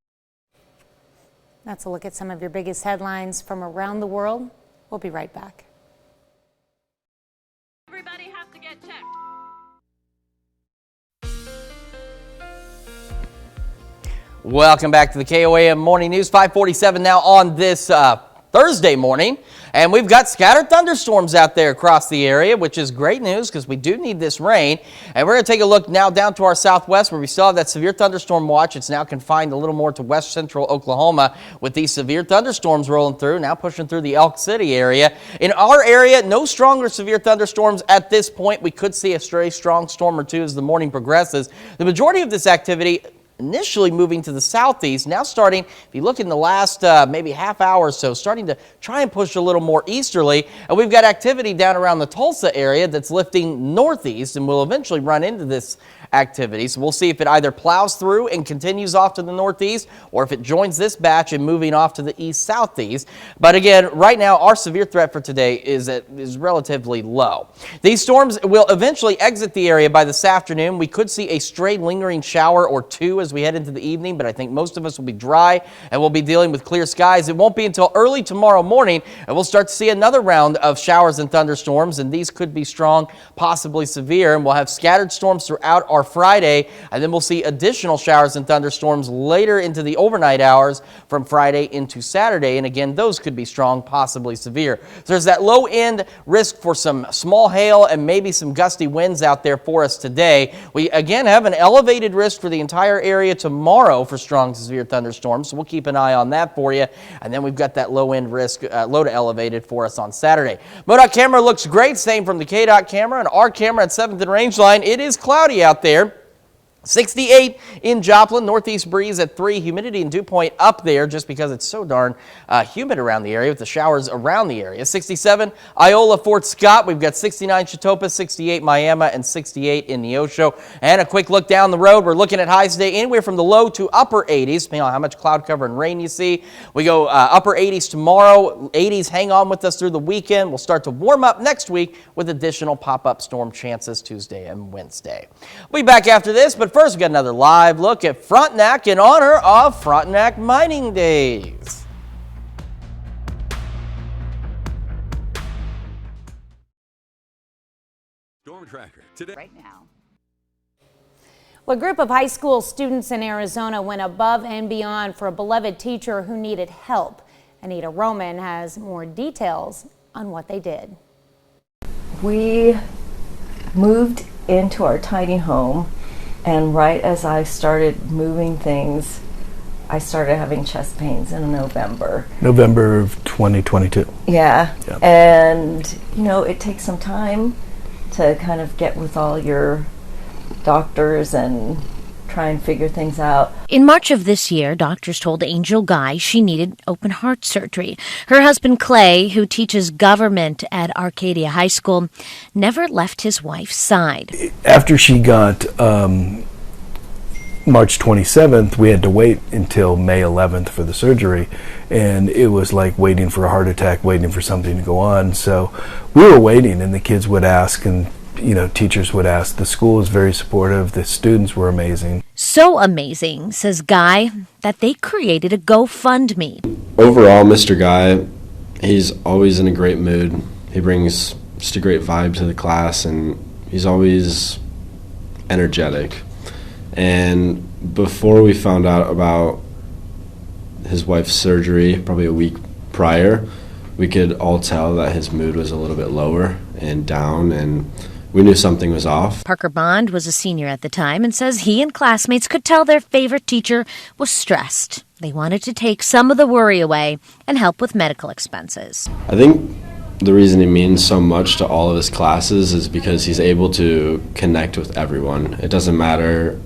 That's a look at some of your biggest headlines from around the world. We'll be right back. Everybody has to get checked. Welcome back to the KOAM Morning News. 5:47 now on this Thursday morning. And we've got scattered thunderstorms out there across the area, which is great news because we do need this rain. And we're going to take a look now down to our southwest where we still have that severe thunderstorm watch. It's now confined a little more to west central Oklahoma with these severe thunderstorms rolling through, now pushing through the Elk City area. In our area, no stronger severe thunderstorms at this point. We could see a stray strong storm or two as the morning progresses. The majority of this activity initially moving to the southeast, now starting, if you look in the last maybe half hour or so, starting to try and push a little more easterly. And we've got activity down around the Tulsa area that's lifting northeast and will eventually run into this activity. So we'll see if it either plows through and continues off to the northeast, or if it joins this batch and moving off to the east-southeast. But again, right now, our severe threat for today is relatively low. These storms will eventually exit the area by this afternoon. We could see a stray lingering shower or two as we head into the evening, but I think most of us will be dry and we'll be dealing with clear skies. It won't be until early tomorrow morning and we'll start to see another round of showers and thunderstorms, and these could be strong, possibly severe, and we'll have scattered storms throughout our Friday, and then we'll see additional showers and thunderstorms later into the overnight hours from Friday into Saturday, and again, those could be strong, possibly severe. So there's that low end risk for some small hail and maybe some gusty winds out there for us today. We again have an elevated risk for the entire area tomorrow for strong to severe thunderstorms, so we'll keep an eye on that for you, and then we've got that low end risk, low to elevated for us on Saturday. MoDOT camera looks great, same from the KDOT camera and our camera at 7th and Rangeline. It is cloudy out there. 68 in Joplin, northeast breeze at 3, humidity and dew point up there just because it's so darn humid around the area with the showers around the area. 67 Iola, Fort Scott. We've got 69 Chetopa, 68 Miami, and 68 in Neosho. And a quick look down the road. We're looking at highs today anywhere from the low to upper 80s, depending on how much cloud cover and rain you see. We go upper 80s tomorrow, 80s hang on with us through the weekend. We'll start to warm up next week with additional pop-up storm chances Tuesday and Wednesday. We'll be back after this, but first, we got another live look at Frontenac in honor of Frontenac Mining Days. Storm Tracker today. Right now. Well, a group of high school students in Arizona went above and beyond for a beloved teacher who needed help. Anita Roman has more details on what they did. We moved into our tiny home, and right as I started moving things, I started having chest pains in November. November of 2022. Yeah. And, you know, it takes some time to kind of get with all your doctors and try and figure things out. In March of this year, doctors told Angel Guy she needed open heart surgery. Her husband Clay, who teaches government at Arcadia High School, never left his wife's side. After she got March 27th, we had to wait until May 11th for the surgery, and it was like waiting for a heart attack, waiting for something to go on. So we were waiting, and the kids would ask, and teachers would ask. The school was very supportive. The students were amazing. So amazing, says Guy, that they created a GoFundMe. Overall, Mr. Guy, he's always in a great mood. He brings just a great vibe to the class, and he's always energetic. And before we found out about his wife's surgery, probably a week prior, we could all tell that his mood was a little bit lower and down, and we knew something was off. Parker Bond was a senior at the time and says he and classmates could tell their favorite teacher was stressed. They wanted to take some of the worry away and help with medical expenses. I think the reason he means so much to all of his classes is because he's able to connect with everyone. It doesn't matter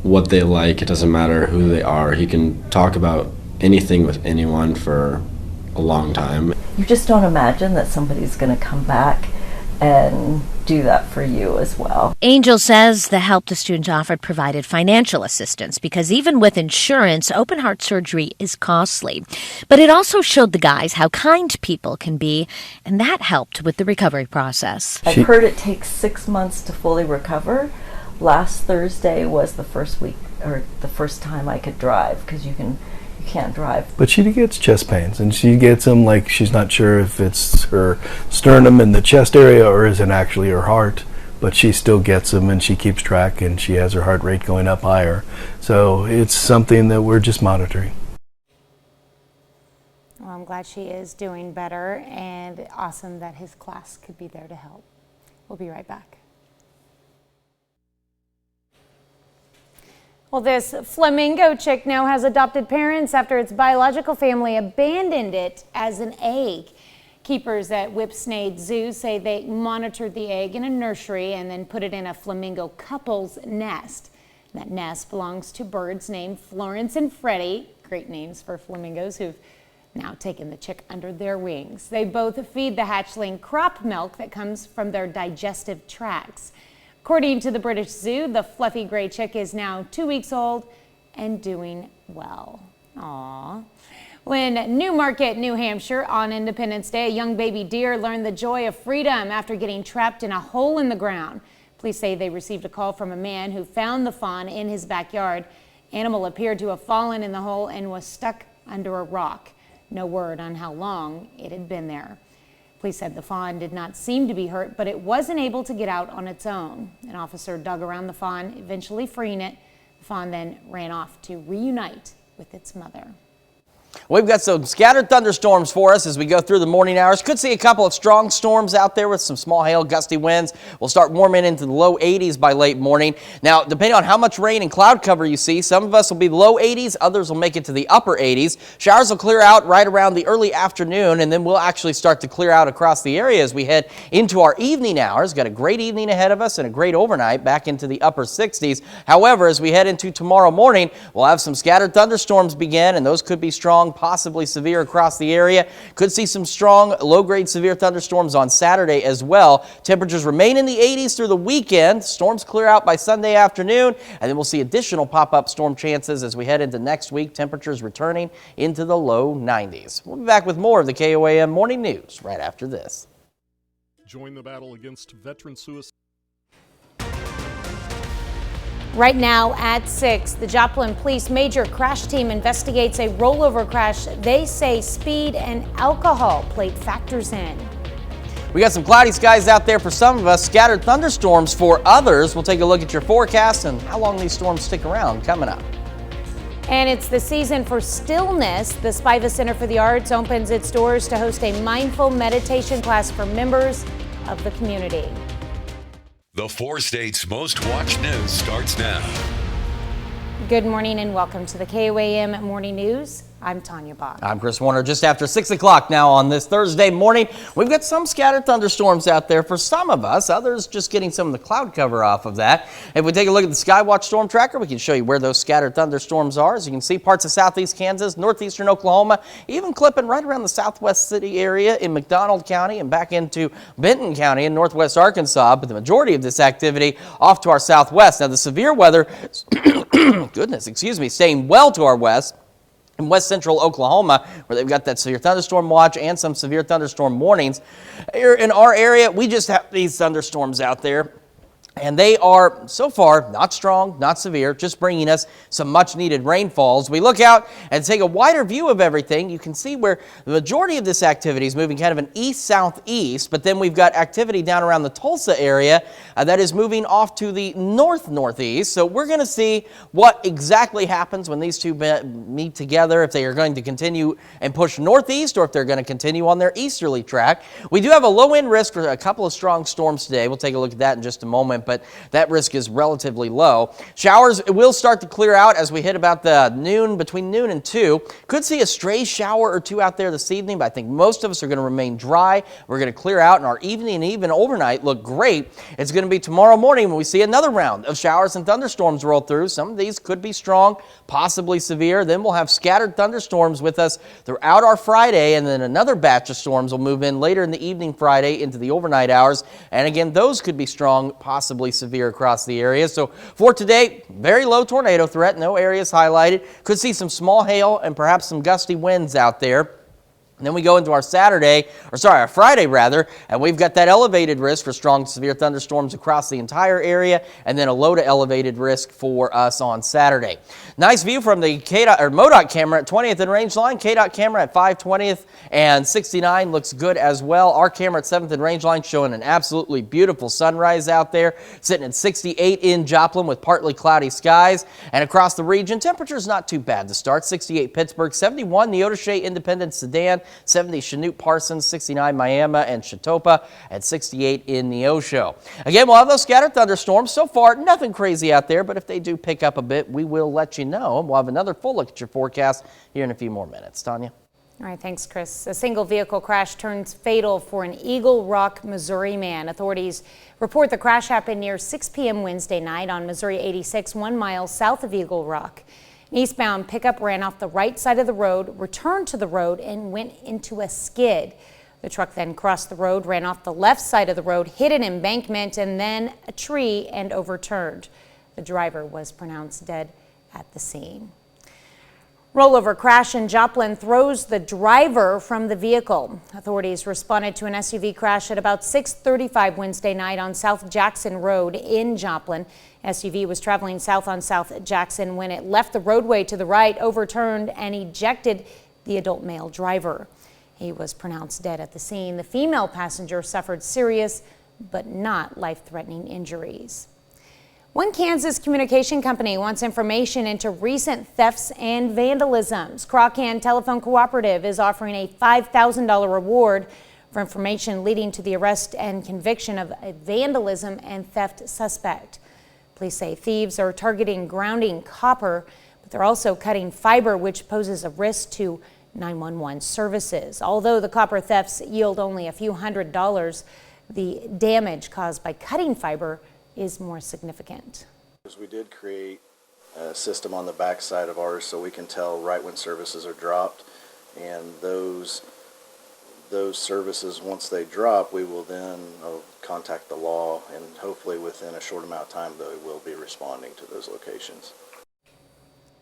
what they like, it doesn't matter who they are. He can talk about anything with anyone for a long time. You just don't imagine that somebody's going to come back and do that for you as well. Angel says the help the students offered provided financial assistance because even with insurance, open heart surgery is costly. But it also showed the guys how kind people can be, and that helped with the recovery process. I've heard it takes 6 months to fully recover. Last Thursday was the first week, or the first time I could drive, because you can't drive. But she gets chest pains, and she gets them like she's not sure if it's her sternum in the chest area or is it actually her heart, but she still gets them, and she keeps track, and she has her heart rate going up higher. So it's something that we're just monitoring. Well, I'm glad she is doing better, and awesome that his class could be there to help. We'll be right back. Well, this flamingo chick now has adopted parents after its biological family abandoned it as an egg. Keepers at Whipsnade Zoo say they monitored the egg in a nursery and then put it in a flamingo couple's nest. That nest belongs to birds named Florence and Freddie, great names for flamingos who've now taken the chick under their wings. They both feed the hatchling crop milk that comes from their digestive tracts. According to the British Zoo, the fluffy gray chick is now 2 weeks old and doing well. Aww. When Newmarket, New Hampshire, on Independence Day, a young baby deer learned the joy of freedom after getting trapped in a hole in the ground. Police say they received a call from a man who found the fawn in his backyard. Animal appeared to have fallen in the hole and was stuck under a rock. No word on how long it had been there. Police said the fawn did not seem to be hurt, but it wasn't able to get out on its own. An officer dug around the fawn, eventually freeing it. The fawn then ran off to reunite with its mother. We've got some scattered thunderstorms for us as we go through the morning hours. Could see a couple of strong storms out there with some small hail, gusty winds. We'll start warming into the low 80s by late morning. Now, depending on how much rain and cloud cover you see, some of us will be low 80s, others will make it to the upper 80s. Showers will clear out right around the early afternoon, and then we'll actually start to clear out across the area as we head into our evening hours. Got a great evening ahead of us and a great overnight back into the upper 60s. However, as we head into tomorrow morning, we'll have some scattered thunderstorms begin, and those could be strong, possibly severe across the area. Could see some strong low-grade severe thunderstorms on Saturday as well. Temperatures remain in the 80s through the weekend. Storms clear out by Sunday afternoon, and then we'll see additional pop-up storm chances as we head into next week. Temperatures returning into the low 90s. We'll be back with more of the KOAM Morning News right after this. Join the battle against veteran suicide. Right now at 6, the Joplin Police Major Crash Team investigates a rollover crash. They say speed and alcohol played factors in. We got some cloudy skies out there for some of us, scattered thunderstorms for others. We'll take a look at your forecast and how long these storms stick around coming up. And it's the season for stillness. The Spiva Center for the Arts opens its doors to host a mindful meditation class for members of the community. The 4 states' most watched news starts now. Good morning and welcome to the KOAM Morning News. I'm Tanya Bach. I'm Chris Warner. Just after 6 o'clock now on this Thursday morning, we've got some scattered thunderstorms out there for some of us, others just getting some of the cloud cover off of that. If we take a look at the Skywatch Storm Tracker, we can show you where those scattered thunderstorms are. As you can see, parts of southeast Kansas, northeastern Oklahoma, even clipping right around the southwest city area in McDonald County and back into Benton County in northwest Arkansas, but the majority of this activity off to our southwest. Now, the severe weather, staying well to our west. In west central Oklahoma, where they've got that severe thunderstorm watch and some severe thunderstorm warnings. Here in our area, we just have these thunderstorms out there. And they are, so far, not strong, not severe, just bringing us some much-needed rainfalls. We look out and take a wider view of everything. You can see where the majority of this activity is moving kind of an east-southeast, but then we've got activity down around the Tulsa area that is moving off to the north-northeast. So we're going to see what exactly happens when these two meet together, if they are going to continue and push northeast or if they're going to continue on their easterly track. We do have a low-end risk for a couple of strong storms today. We'll take a look at that in just a moment, but that risk is relatively low. Showers will start to clear out as we hit about the between noon and 2. Could see a stray shower or two out there this evening, but I think most of us are going to remain dry. We're going to clear out, and our evening and even overnight look great. It's going to be tomorrow morning when we see another round of showers and thunderstorms roll through. Some of these could be strong, possibly severe. Then we'll have scattered thunderstorms with us throughout our Friday, and then another batch of storms will move in later in the evening Friday into the overnight hours. And again, those could be strong, possibly severe across the area. So for today, very low tornado threat, no areas highlighted. Could see some small hail and perhaps some gusty winds out there. And then we go into our our Friday rather, and we've got that elevated risk for strong to severe thunderstorms across the entire area, and then a low to elevated risk for us on Saturday. Nice view from the MoDOT camera at 20th and Rangeline. KDOT camera at 520th and 69 looks good as well. Our camera at 7th and Rangeline showing an absolutely beautiful sunrise out there, sitting at 68 in Joplin with partly cloudy skies. And across the region, temperatures not too bad to start. 68 Pittsburgh, 71 Neodesha Independence Sedan, 70 Chanute Parsons, 69 Miami and Chatopa, and 68 in Neosho. Again, we'll have those scattered thunderstorms. So far, nothing crazy out there, but if they do pick up a bit, we will let you know. We'll have another full look at your forecast here in a few more minutes. Tanya? All right, thanks, Chris. A single vehicle crash turns fatal for an Eagle Rock, Missouri man. Authorities report the crash happened near 6 p.m. Wednesday night on Missouri 86, 1 mile south of Eagle Rock. An eastbound pickup ran off the right side of the road, returned to the road, and went into a skid. The truck then crossed the road, ran off the left side of the road, hit an embankment, and then a tree and overturned. The driver was pronounced dead at the scene. Rollover crash in Joplin throws the driver from the vehicle. Authorities responded to an SUV crash at about 6:35 Wednesday night on South Jackson Road in Joplin. SUV was traveling south on South Jackson when it left the roadway to the right, overturned, and ejected the adult male driver. He was pronounced dead at the scene. The female passenger suffered serious but not life-threatening injuries. One Kansas communication company wants information into recent thefts and vandalisms. KOAM Telephone Cooperative is offering a $5,000 reward for information leading to the arrest and conviction of a vandalism and theft suspect. Police say thieves are targeting grounding copper, but they're also cutting fiber, which poses a risk to 911 services. Although the copper thefts yield only a few $100s, the damage caused by cutting fiber is more significant. We did create a system on the back side of ours so we can tell right when services are dropped, and those services, once they drop, we will then contact the law, and hopefully within a short amount of time they will be responding to those locations.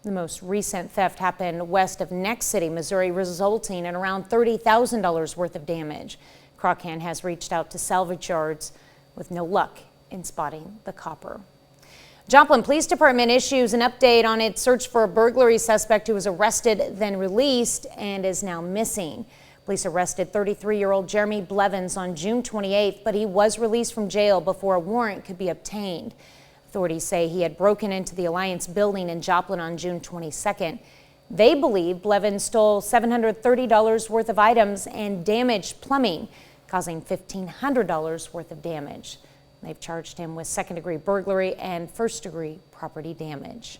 The most recent theft happened west of Next City, Missouri, resulting in around $30,000 worth of damage. KOAM has reached out to salvage yards with no luck in spotting the copper. Joplin Police Department issues an update on its search for a burglary suspect who was arrested, then released, and is now missing. Police arrested 33-year-old Jeremy Blevins on June 28th, but he was released from jail before a warrant could be obtained. Authorities say he had broken into the Alliance building in Joplin on June 22nd. They believe Blevins stole $730 worth of items and damaged plumbing, causing $1,500 worth of damage. They've charged him with second-degree burglary and first-degree property damage.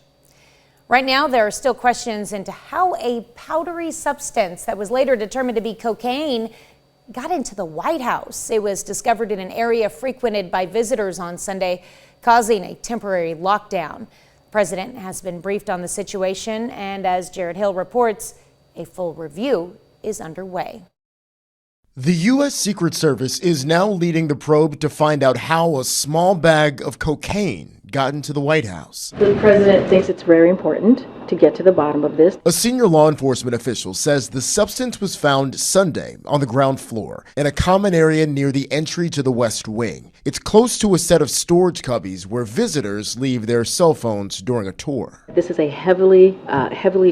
Right now, there are still questions into how a powdery substance that was later determined to be cocaine got into the White House. It was discovered in an area frequented by visitors on Sunday, causing a temporary lockdown. The president has been briefed on the situation, and as Jared Hill reports, a full review is underway. The U.S. Secret Service is now leading the probe to find out how a small bag of cocaine got into the White House. The president thinks it's very important to get to the bottom of this. A senior law enforcement official says the substance was found Sunday on the ground floor in a common area near the entry to the West Wing. It's close to a set of storage cubbies where visitors leave their cell phones during a tour. This is a heavily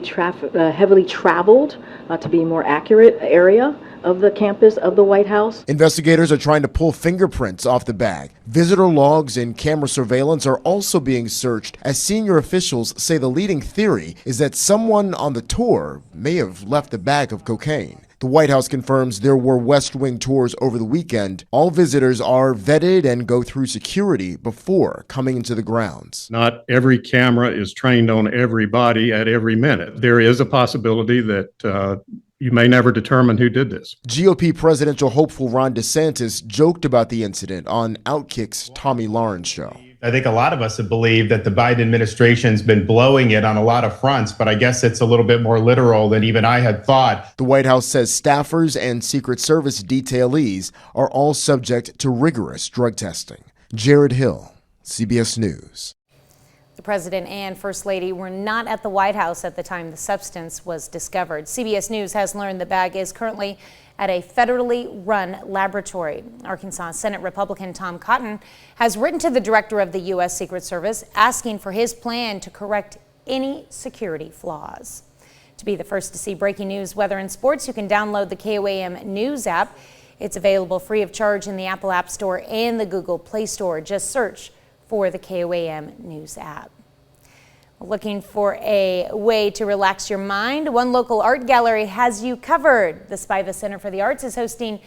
traveled, to be more accurate, area of the campus of the White House. Investigators are trying to pull fingerprints off the bag. Visitor logs and camera surveillance are also being searched, as senior officials say the leading theory is that someone on the tour may have left the bag of cocaine. The White House confirms there were West Wing tours over the weekend. All visitors are vetted and go through security before coming into the grounds. Not every camera is trained on everybody at every minute. There is a possibility that you may never determine who did this. GOP presidential hopeful Ron DeSantis joked about the incident on Outkick's Tommy Lawrence show. I think a lot of us have believed that the Biden administration's been blowing it on a lot of fronts, but I guess it's a little bit more literal than even I had thought. The White House says staffers and Secret Service detailees are all subject to rigorous drug testing. Jared Hill, CBS News. The president and first lady were not at the White House at the time the substance was discovered. CBS News has learned the bag is currently at a federally run laboratory. Arkansas Senate Republican Tom Cotton has written to the director of the U.S. Secret Service asking for his plan to correct any security flaws. To be the first to see breaking news, weather, and sports, you can download the KOAM News app. It's available free of charge in the Apple App Store and the Google Play Store. Just search for the KOAM News app. Looking for a way to relax your mind? One local art gallery has you covered. The Spiva Center for the Arts is hosting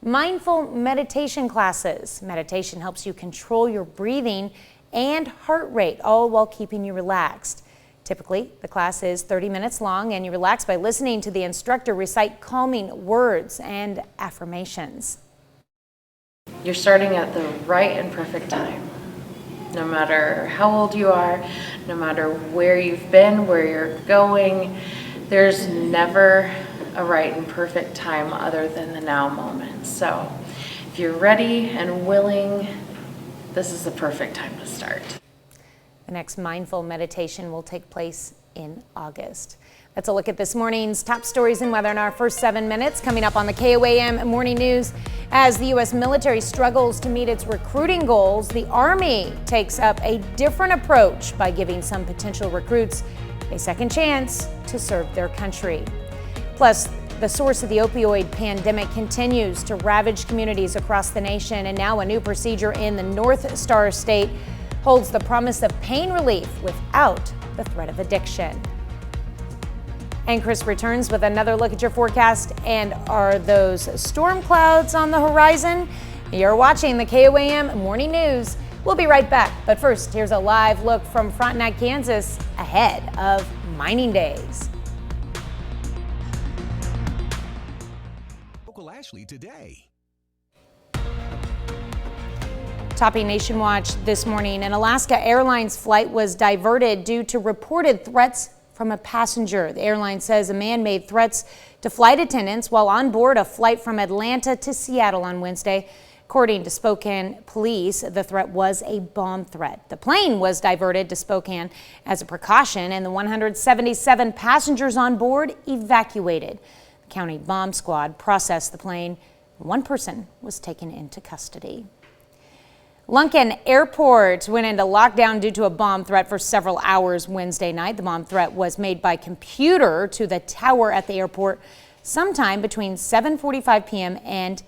mindful meditation classes. Meditation helps you control your breathing and heart rate, all while keeping you relaxed. Typically, the class is 30 minutes long, and you relax by listening to the instructor recite calming words and affirmations. You're starting at the right and perfect time. No matter how old you are, no matter where you've been, where you're going, there's never a right and perfect time other than the now moment. So if you're ready and willing, this is the perfect time to start. The next mindful meditation will take place in August. That's a look at this morning's top stories and weather in our first 7 minutes. Coming up on the KOAM Morning News, as the U.S. military struggles to meet its recruiting goals, the Army takes up a different approach by giving some potential recruits a second chance to serve their country. Plus, the source of the opioid pandemic continues to ravage communities across the nation, and now a new procedure in the North Star State holds the promise of pain relief without the threat of addiction. And Chris returns with another look at your forecast. And are those storm clouds on the horizon? You're watching the KOAM Morning News. We'll be right back. But first, here's a live look from Frontenac, Kansas, ahead of mining days. Local Ashley today. Topping Nation Watch this morning, an Alaska Airlines flight was diverted due to reported threats from a passenger. The airline says a man made threats to flight attendants while on board a flight from Atlanta to Seattle on Wednesday. According to Spokane police, the threat was a bomb threat. The plane was diverted to Spokane as a precaution, and the 177 passengers on board evacuated. The county bomb squad processed the plane. One person was taken into custody. Lunken Airport went into lockdown due to a bomb threat for several hours Wednesday night. The bomb threat was made by computer to the tower at the airport sometime between 7:45 p.m. and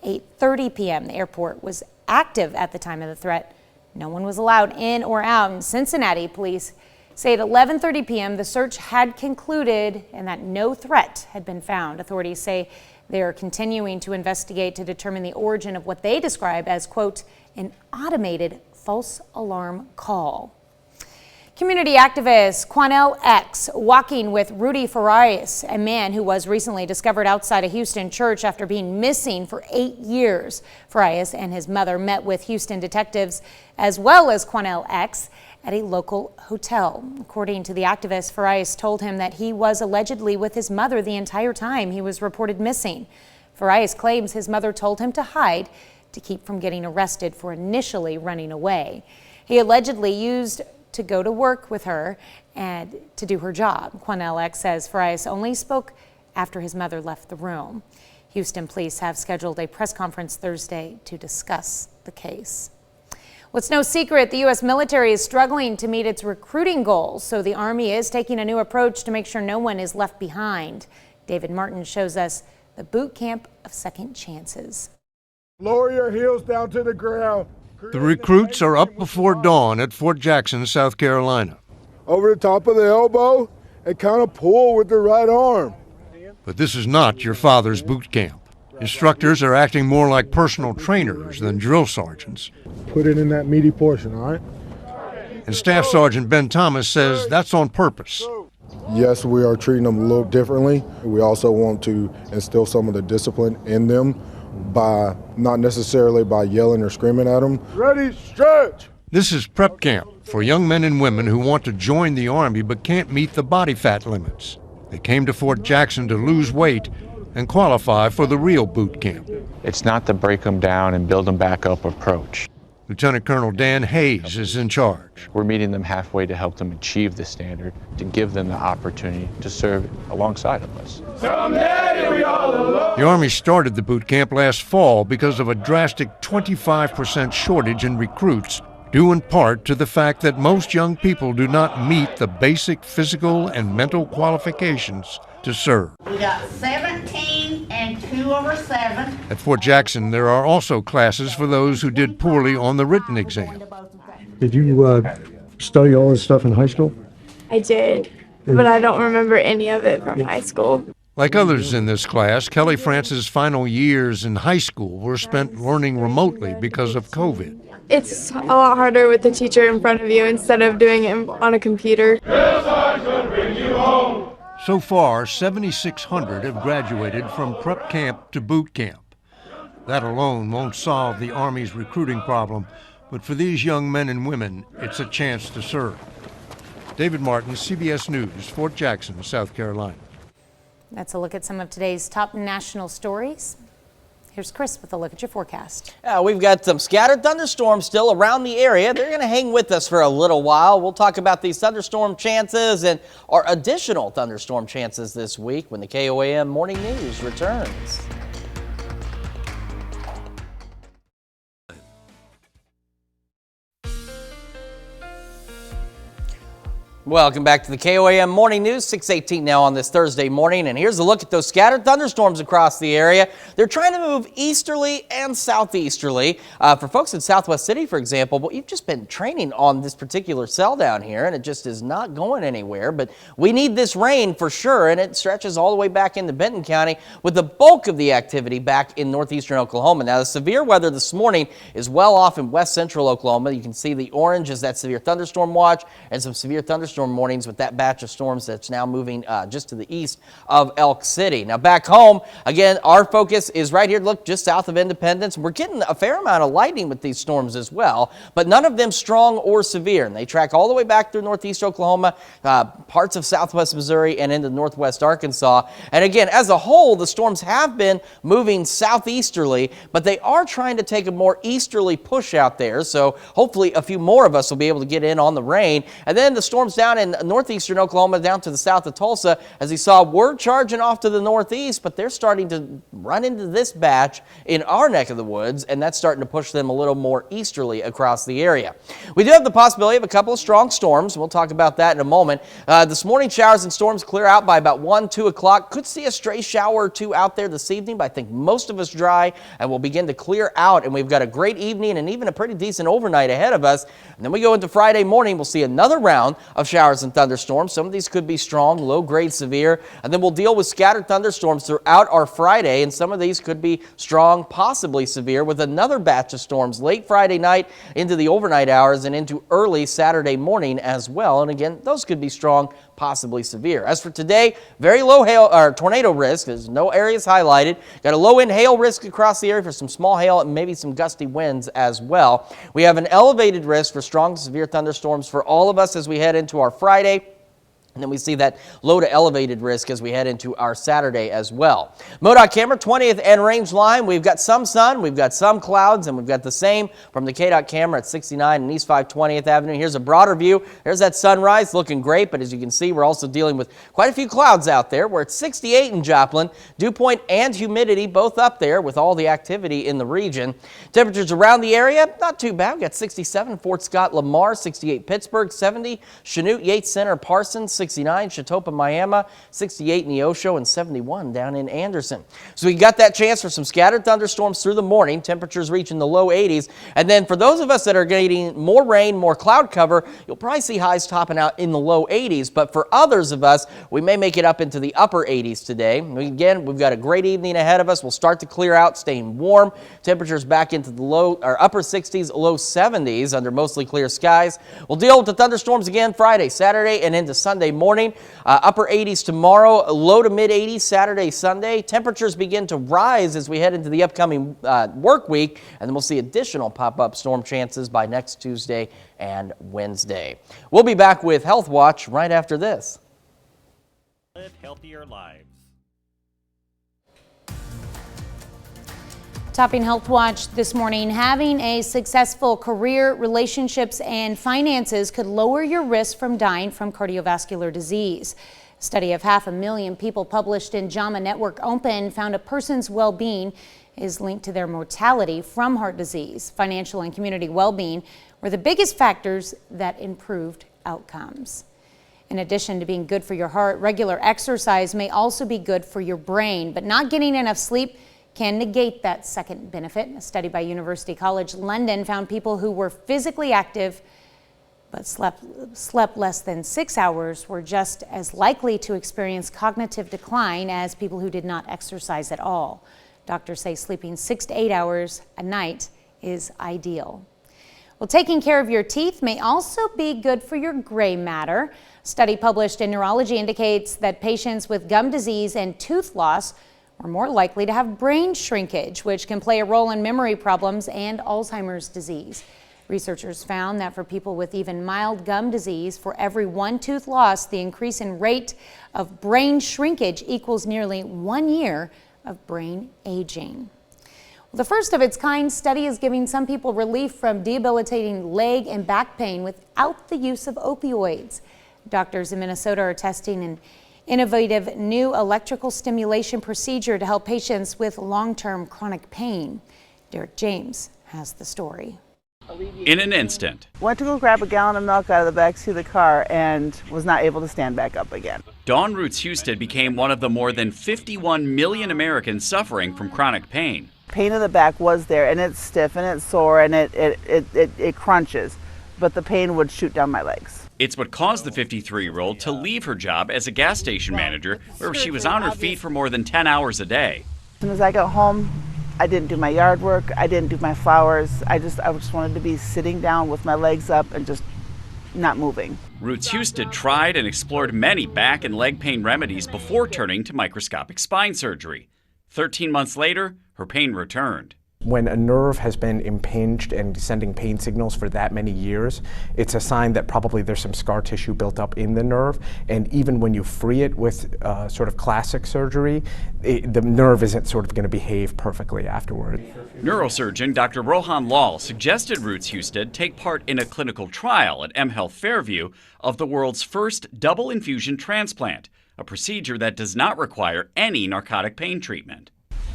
8:30 p.m. The airport was active at the time of the threat. No one was allowed in or out. In Cincinnati, police say at 11:30 p.m. the search had concluded and that no threat had been found. Authorities say they are continuing to investigate to determine the origin of what they describe as, quote, an automated false alarm call. Community activist Quanell X walking with Rudy Farias, a man who was recently discovered outside a Houston church after being missing for 8 years. Farias and his mother met with Houston detectives as well as Quanell X at a local hotel. According to the activist, Farias told him that he was allegedly with his mother the entire time he was reported missing. Farias claims his mother told him to hide to keep from getting arrested for initially running away. He allegedly used to go to work with her and to do her job. Quanell X says Farias only spoke after his mother left the room. Houston police have scheduled a press conference Thursday to discuss the case. Well, it's no secret the U.S. military is struggling to meet its recruiting goals, so the Army is taking a new approach to make sure no one is left behind. David Martin shows us the boot camp of second chances. Lower your heels down to the ground. The recruits are up before dawn at Fort Jackson, South Carolina. Over the top of the elbow and kind of pull with the right arm. But this is not your father's boot camp. Instructors are acting more like personal trainers than drill sergeants. Put it in that meaty portion, all right? And Staff Sergeant Ben Thomas says that's on purpose. Yes, we are treating them a little differently. We also want to instill some of the discipline in them by not necessarily by yelling or screaming at them. Ready, stretch! This is prep camp for young men and women who want to join the Army but can't meet the body fat limits. They came to Fort Jackson to lose weight and qualify for the real boot camp. It's not the break them down and build them back up approach. Lieutenant Colonel Dan Hayes is in charge. We're meeting them halfway to help them achieve the standard, to give them the opportunity to serve alongside of us. The Army started the boot camp last fall because of a drastic 25% shortage in recruits, due in part to the fact that most young people do not meet the basic physical and mental qualifications to serve. We got 17 and 2 over 7. At Fort Jackson, there are also classes for those who did poorly on the written exam. Did you study all this stuff in high school? I did, but I don't remember any of it from high school. Like others in this class, Kelly France's final years in high school were spent learning remotely because of COVID. It's a lot harder with the teacher in front of you instead of doing it on a computer. So far, 7,600 have graduated from prep camp to boot camp. That alone won't solve the Army's recruiting problem, but for these young men and women, it's a chance to serve. David Martin, CBS News, Fort Jackson, South Carolina. That's a look at some of today's top national stories. Here's Chris with a look at your forecast. We've got some scattered thunderstorms still around the area. They're going to hang with us for a little while. We'll talk about these thunderstorm chances and our additional thunderstorm chances this week when the KOAM Morning News returns. Welcome back to the KOAM Morning News, 6:18 now on this Thursday morning, and here's a look at those scattered thunderstorms across the area. They're trying to move easterly and southeasterly. For folks in Southwest City, for example, well, you've just been training on this particular cell down here, and it just is not going anywhere, but we need this rain for sure, and it stretches all the way back into Benton County with the bulk of the activity back in northeastern Oklahoma. Now, the severe weather this morning is well off in west central Oklahoma. You can see the orange is that severe thunderstorm watch and some severe thunderstorm mornings with that batch of storms that's now moving just to the east of Elk City. Now back home, again, our focus is right here, look, just south of Independence. We're getting a fair amount of lightning with these storms as well, but none of them strong or severe. And they track all the way back through northeast Oklahoma, parts of southwest Missouri, and into northwest Arkansas. And again, as a whole, the storms have been moving southeasterly, but they are trying to take a more easterly push out there. So hopefully a few more of us will be able to get in on the rain. And then the storms down in northeastern Oklahoma down to the south of Tulsa, as you saw, we're charging off to the northeast, but they're starting to run into this batch in our neck of the woods, and that's starting to push them a little more easterly across the area. We do have the possibility of a couple of strong storms. We'll talk about that in a moment. This morning, showers and storms clear out by about 1, 2 o'clock. Could see a stray shower or two out there this evening, but I think most of us dry and will begin to clear out, and we've got a great evening and even a pretty decent overnight ahead of us. And then we go into Friday morning, we'll see another round of showers and thunderstorms. Some of these could be strong, low grade, severe, and then we'll deal with scattered thunderstorms throughout our Friday, and some of these could be strong, possibly severe, with another batch of storms late Friday night into the overnight hours and into early Saturday morning as well. And again, those could be strong, possibly severe. As for today, very low hail or tornado risk. There's no areas highlighted. Got a low end hail risk across the area for some small hail and maybe some gusty winds as well. We have an elevated risk for strong to severe thunderstorms for all of us as we head into our Friday. And then we see that low to elevated risk as we head into our Saturday as well. MoDOT camera 20th and range line. We've got some sun, we've got some clouds, and we've got the same from the KDOT camera at 69 and East 520th Avenue. Here's a broader view. There's that sunrise looking great, but as you can see, we're also dealing with quite a few clouds out there. We're at 68 in Joplin. Dew point and humidity both up there with all the activity in the region. Temperatures around the area, not too bad. We've got 67 Fort Scott, Lamar, 68 Pittsburgh, 70 Chanute, Yates Center, Parsons, 69 Chatopa, Miami, 68 Neosho, and 71 down in Anderson. So we got that chance for some scattered thunderstorms through the morning, temperatures reaching the low 80s. And then for those of us that are getting more rain, more cloud cover, you'll probably see highs topping out in the low 80s. But for others of us, we may make it up into the upper 80s today. Again, we've got a great evening ahead of us. We'll start to clear out, staying warm. Temperatures back into the low or upper 60s, low 70s under mostly clear skies. We'll deal with the thunderstorms again Friday, Saturday, and into Sunday morning. Upper 80s tomorrow, low to mid 80s Saturday, Sunday. Temperatures begin to rise as we head into the upcoming work week, and then we'll see additional pop-up storm chances by next Tuesday and Wednesday. We'll be back with Health Watch right after this. Live healthier lives. Topping Health Watch this morning, having a successful career, relationships, and finances could lower your risk from dying from cardiovascular disease. A study of 500,000 people published in JAMA Network Open found a person's well-being is linked to their mortality from heart disease. Financial and community well-being were the biggest factors that improved outcomes. In addition to being good for your heart, regular exercise may also be good for your brain, but not getting enough sleep can negate that second benefit. A study by University College London found people who were physically active but slept less than 6 hours were just as likely to experience cognitive decline as people who did not exercise at all. Doctors say sleeping 6 to 8 hours a night is ideal. Well, taking care of your teeth may also be good for your gray matter. A study published in Neurology indicates that patients with gum disease and tooth loss are more likely to have brain shrinkage, which can play a role in memory problems and Alzheimer's disease. Researchers found that for people with even mild gum disease, for every one tooth loss, the increase in rate of brain shrinkage equals nearly 1 year of brain aging. Well, the first of its kind study is giving some people relief from debilitating leg and back pain without the use of opioids. Doctors in Minnesota are testing an innovative new electrical stimulation procedure to help patients with long-term chronic pain. Derek James has the story. In an instant, Went to go grab a gallon of milk out of the backseat of the car and was not able to stand back up again. Dawn Roots Houston became one of the more than 51 million Americans suffering from chronic pain. Pain in the back was there, and it's stiff and it's sore and it crunches, but the pain would shoot down my legs. It's what caused the 53-year-old to leave her job as a gas station manager, where she was on her feet for more than 10 hours a day. As soon as I got home, I didn't do my yard work, I didn't do my flowers. I just wanted to be sitting down with my legs up and just not moving. Roots Houston tried and explored many back and leg pain remedies before turning to microscopic spine surgery. 13 months later, her pain returned. When a nerve has been impinged and sending pain signals for that many years, it's a sign that probably there's some scar tissue built up in the nerve. And even when you free it with sort of classic surgery, the nerve isn't sort of going to behave perfectly afterward. Neurosurgeon Dr. Rohan Lal suggested Roots Houston take part in a clinical trial at mHealth Fairview of the world's first double infusion transplant, a procedure that does not require any narcotic pain treatment.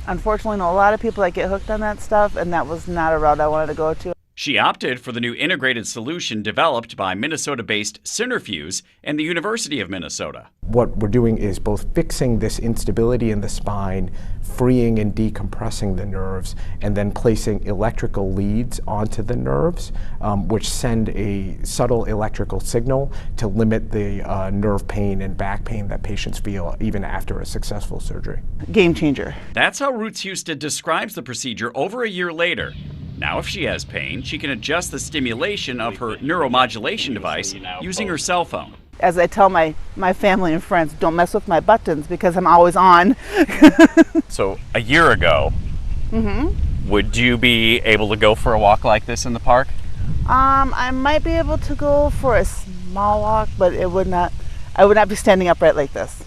Unfortunately, I know a lot of people that get hooked on that stuff, and that was not a route I wanted to go to. She opted for the new integrated solution developed by Minnesota-based Synerfuse and the University of Minnesota. What we're doing is both fixing this instability in the spine, freeing and decompressing the nerves, and then placing electrical leads onto the nerves, which send a subtle electrical signal to limit the nerve pain and back pain that patients feel even after a successful surgery. Game changer. That's how Roots Houston describes the procedure over a year later. Now, if she has pain, she can adjust the stimulation of her neuromodulation device using her cell phone. As I tell my family and friends, don't mess with my buttons because I'm always on. So, a year ago, would you be able to go for a walk like this in the park? I might be able to go for a small walk, but I would not be standing upright like this.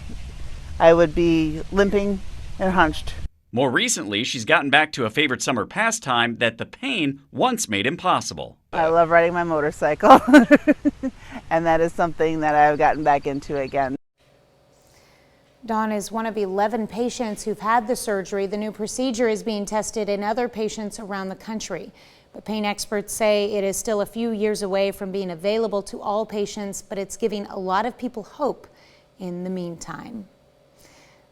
I would be limping and hunched. More recently, she's gotten back to a favorite summer pastime that the pain once made impossible. I love riding my motorcycle, and that is something that I've gotten back into again. Dawn is one of 11 patients who've had the surgery. The new procedure is being tested in other patients around the country. But pain experts say it is still a few years away from being available to all patients, but it's giving a lot of people hope in the meantime.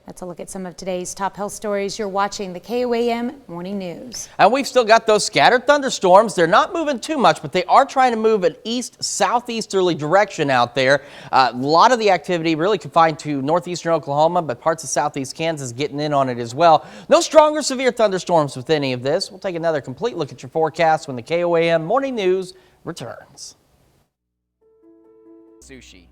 That's a look at some of today's top health stories. You're watching the KOAM Morning News. And we've still got those scattered thunderstorms. They're not moving too much, but they are trying to move an east-southeasterly direction out there. A lot of the activity really confined to northeastern Oklahoma, but parts of southeast Kansas getting in on it as well. No strong or severe thunderstorms with any of this. We'll take another complete look at your forecast when the KOAM Morning News returns. Sushi.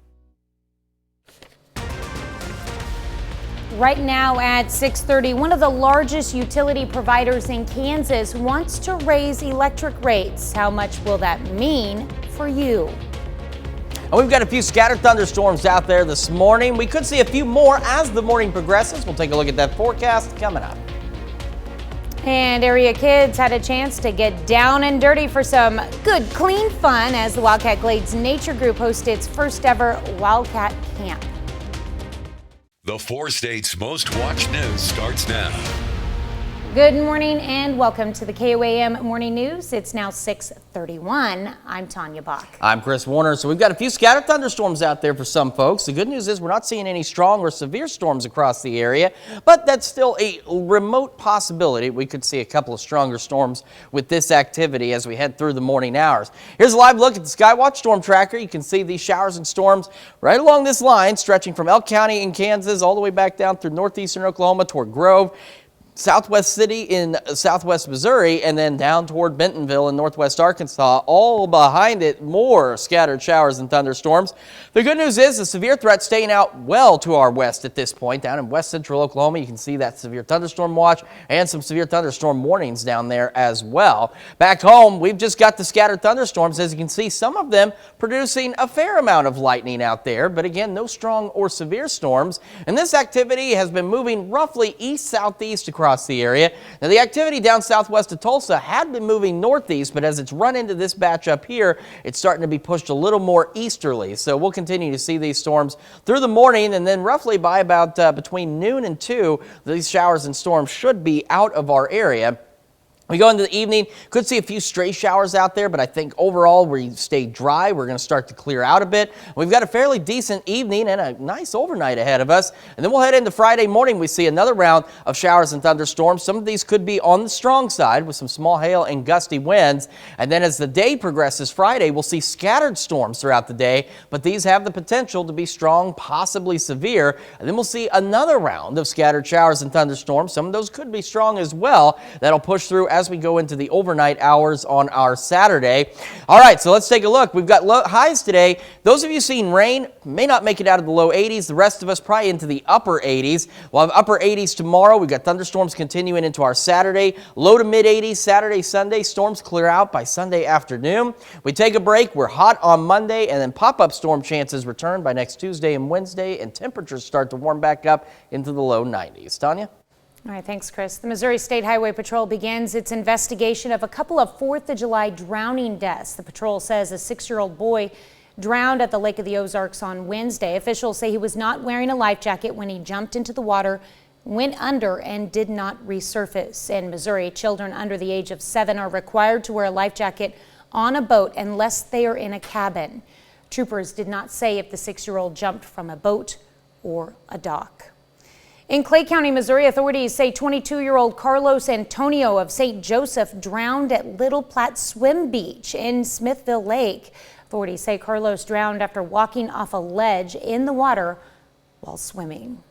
Right now at 6:30, one of the largest utility providers in Kansas wants to raise electric rates. How much will that mean for you? And we've got a few scattered thunderstorms out there this morning. We could see a few more as the morning progresses. We'll take a look at that forecast coming up. And area kids had a chance to get down and dirty for some good, clean fun as the Wildcat Glades Nature Group hosted its first ever Wildcat Camp. The four states' most watched news starts now. Good morning and welcome to the KOAM Morning News. It's now 6:31. I'm Tanya Bach. I'm Chris Warner. So we've got a few scattered thunderstorms out there for some folks. The good news is we're not seeing any strong or severe storms across the area, but that's still a remote possibility. We could see a couple of stronger storms with this activity as we head through the morning hours. Here's a live look at the Skywatch Storm Tracker. You can see these showers and storms right along this line, stretching from Elk County in Kansas all the way back down through northeastern Oklahoma toward Grove. Southwest City in southwest Missouri, and then down toward Bentonville in northwest Arkansas. All behind it, more scattered showers and thunderstorms. The good news is the severe threat staying out well to our west at this point. Down in west central Oklahoma, you can see that severe thunderstorm watch and some severe thunderstorm warnings down there as well. Back home, we've just got the scattered thunderstorms. As you can see, some of them producing a fair amount of lightning out there, but again, no strong or severe storms. And this activity has been moving roughly east-southeast across the area. Now, the activity down southwest of Tulsa had been moving northeast, but as it's run into this batch up here, it's starting to be pushed a little more easterly. So we'll continue to see these storms through the morning, and then roughly by about between noon and 2, these showers and storms should be out of our area. We go into the evening, could see a few stray showers out there, but I think overall we stay dry. We're going to start to clear out a bit. We've got a fairly decent evening and a nice overnight ahead of us. And then we'll head into Friday morning. We see another round of showers and thunderstorms. Some of these could be on the strong side with some small hail and gusty winds. And then as the day progresses Friday, we'll see scattered storms throughout the day, but these have the potential to be strong, possibly severe. And then we'll see another round of scattered showers and thunderstorms. Some of those could be strong as well. That'll push through as we go into the overnight hours on our Saturday. All right, so let's take a look. We've got highs today. Those of you seeing rain may not make it out of the low 80s. The rest of us probably into the upper 80s. We'll have upper 80s tomorrow. We've got thunderstorms continuing into our Saturday. Low to mid 80s Saturday, Sunday. Storms clear out by Sunday afternoon. We take a break. We're hot on Monday, and then pop-up storm chances return by next Tuesday and Wednesday, and temperatures start to warm back up into the low 90s. Tanya? All right, thanks, Chris. The Missouri State Highway Patrol begins its investigation of a couple of 4th of July drowning deaths. The patrol says a 6-year-old boy drowned at the Lake of the Ozarks on Wednesday. Officials say he was not wearing a life jacket when he jumped into the water, went under, and did not resurface. In Missouri, children under the age of 7 are required to wear a life jacket on a boat unless they are in a cabin. Troopers did not say if the 6-year-old jumped from a boat or a dock. In Clay County, Missouri, authorities say 22-year-old Carlos Antonio of St. Joseph drowned at Little Platte Swim Beach in Smithville Lake. Authorities say Carlos drowned after walking off a ledge in the water while swimming.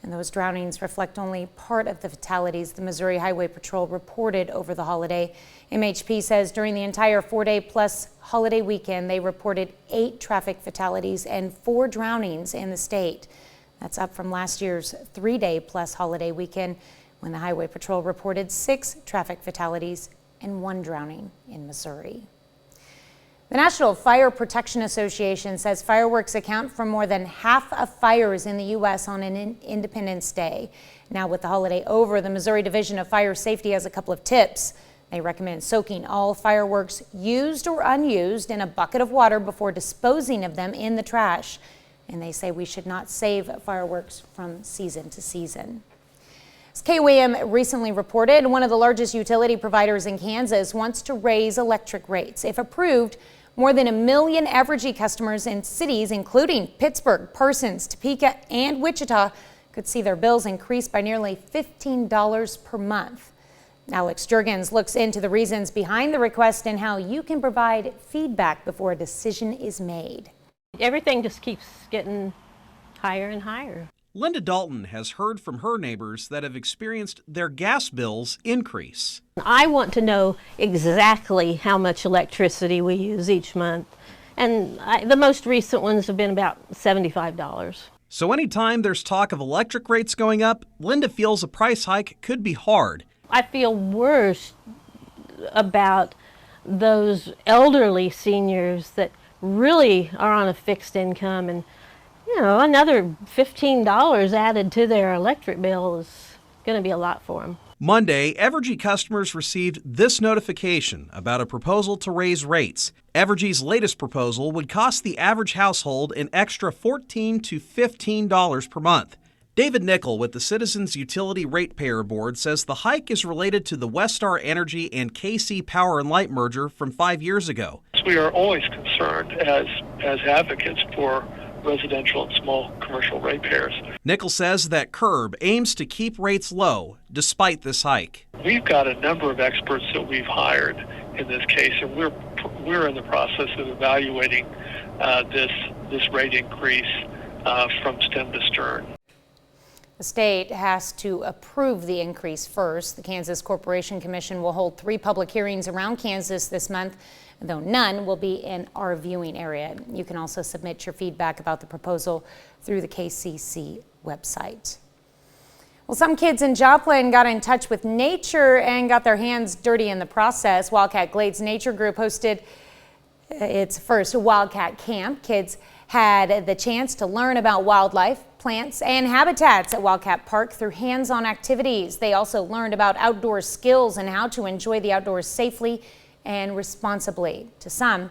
And those drownings reflect only part of the fatalities the Missouri Highway Patrol reported over the holiday. MHP says during the entire 4-day-plus holiday weekend, they reported 8 traffic fatalities and 4 drownings in the state. That's up from last year's 3-day-plus holiday weekend when the Highway Patrol reported 6 traffic fatalities and 1 drowning in Missouri. The National Fire Protection Association says fireworks account for more than half of fires in the U.S. on an Independence Day. Now, with the holiday over, the Missouri Division of Fire Safety has a couple of tips. They recommend soaking all fireworks, used or unused, in a bucket of water before disposing of them in the trash. And they say we should not save fireworks from season to season. As KOAM recently reported, one of the largest utility providers in Kansas wants to raise electric rates. If approved, more than 1 million Evergy customers in cities including Pittsburgh, Parsons, Topeka, and Wichita could see their bills increase by nearly $15 per month. Alex Jurgens looks into the reasons behind the request and how you can provide feedback before a decision is made. Everything just keeps getting higher and higher. Linda Dalton has heard from her neighbors that have experienced their gas bills increase. I want to know exactly how much electricity we use each month, and the most recent ones have been about $75. So anytime there's talk of electric rates going up, Linda feels a price hike could be hard. I feel worse about those elderly seniors that really are on a fixed income, and another $15 added to their electric bill is going to be a lot for them. Monday, Evergy customers received this notification about a proposal to raise rates. Evergy's latest proposal would cost the average household an extra $14 to $15 per month. David Nickel with the Citizens Utility Ratepayer Board says the hike is related to the Westar Energy and KC Power and Light merger from 5 years ago. We are always concerned as advocates for residential and small commercial ratepayers. Nickel says that CURB aims to keep rates low despite this hike. We've got a number of experts that we've hired in this case, and we're in the process of evaluating this rate increase from stem to stern. The state has to approve the increase first. The Kansas Corporation Commission will hold 3 public hearings around Kansas this month, though none will be in our viewing area. You can also submit your feedback about the proposal through the KCC website. Well, some kids in Joplin got in touch with nature and got their hands dirty in the process. Wildcat Glades Nature Group hosted its first Wildcat Camp. Kids had the chance to learn about wildlife, plants, and habitats at Wildcat Park through hands-on activities. They also learned about outdoor skills and how to enjoy the outdoors safely and responsibly. To some,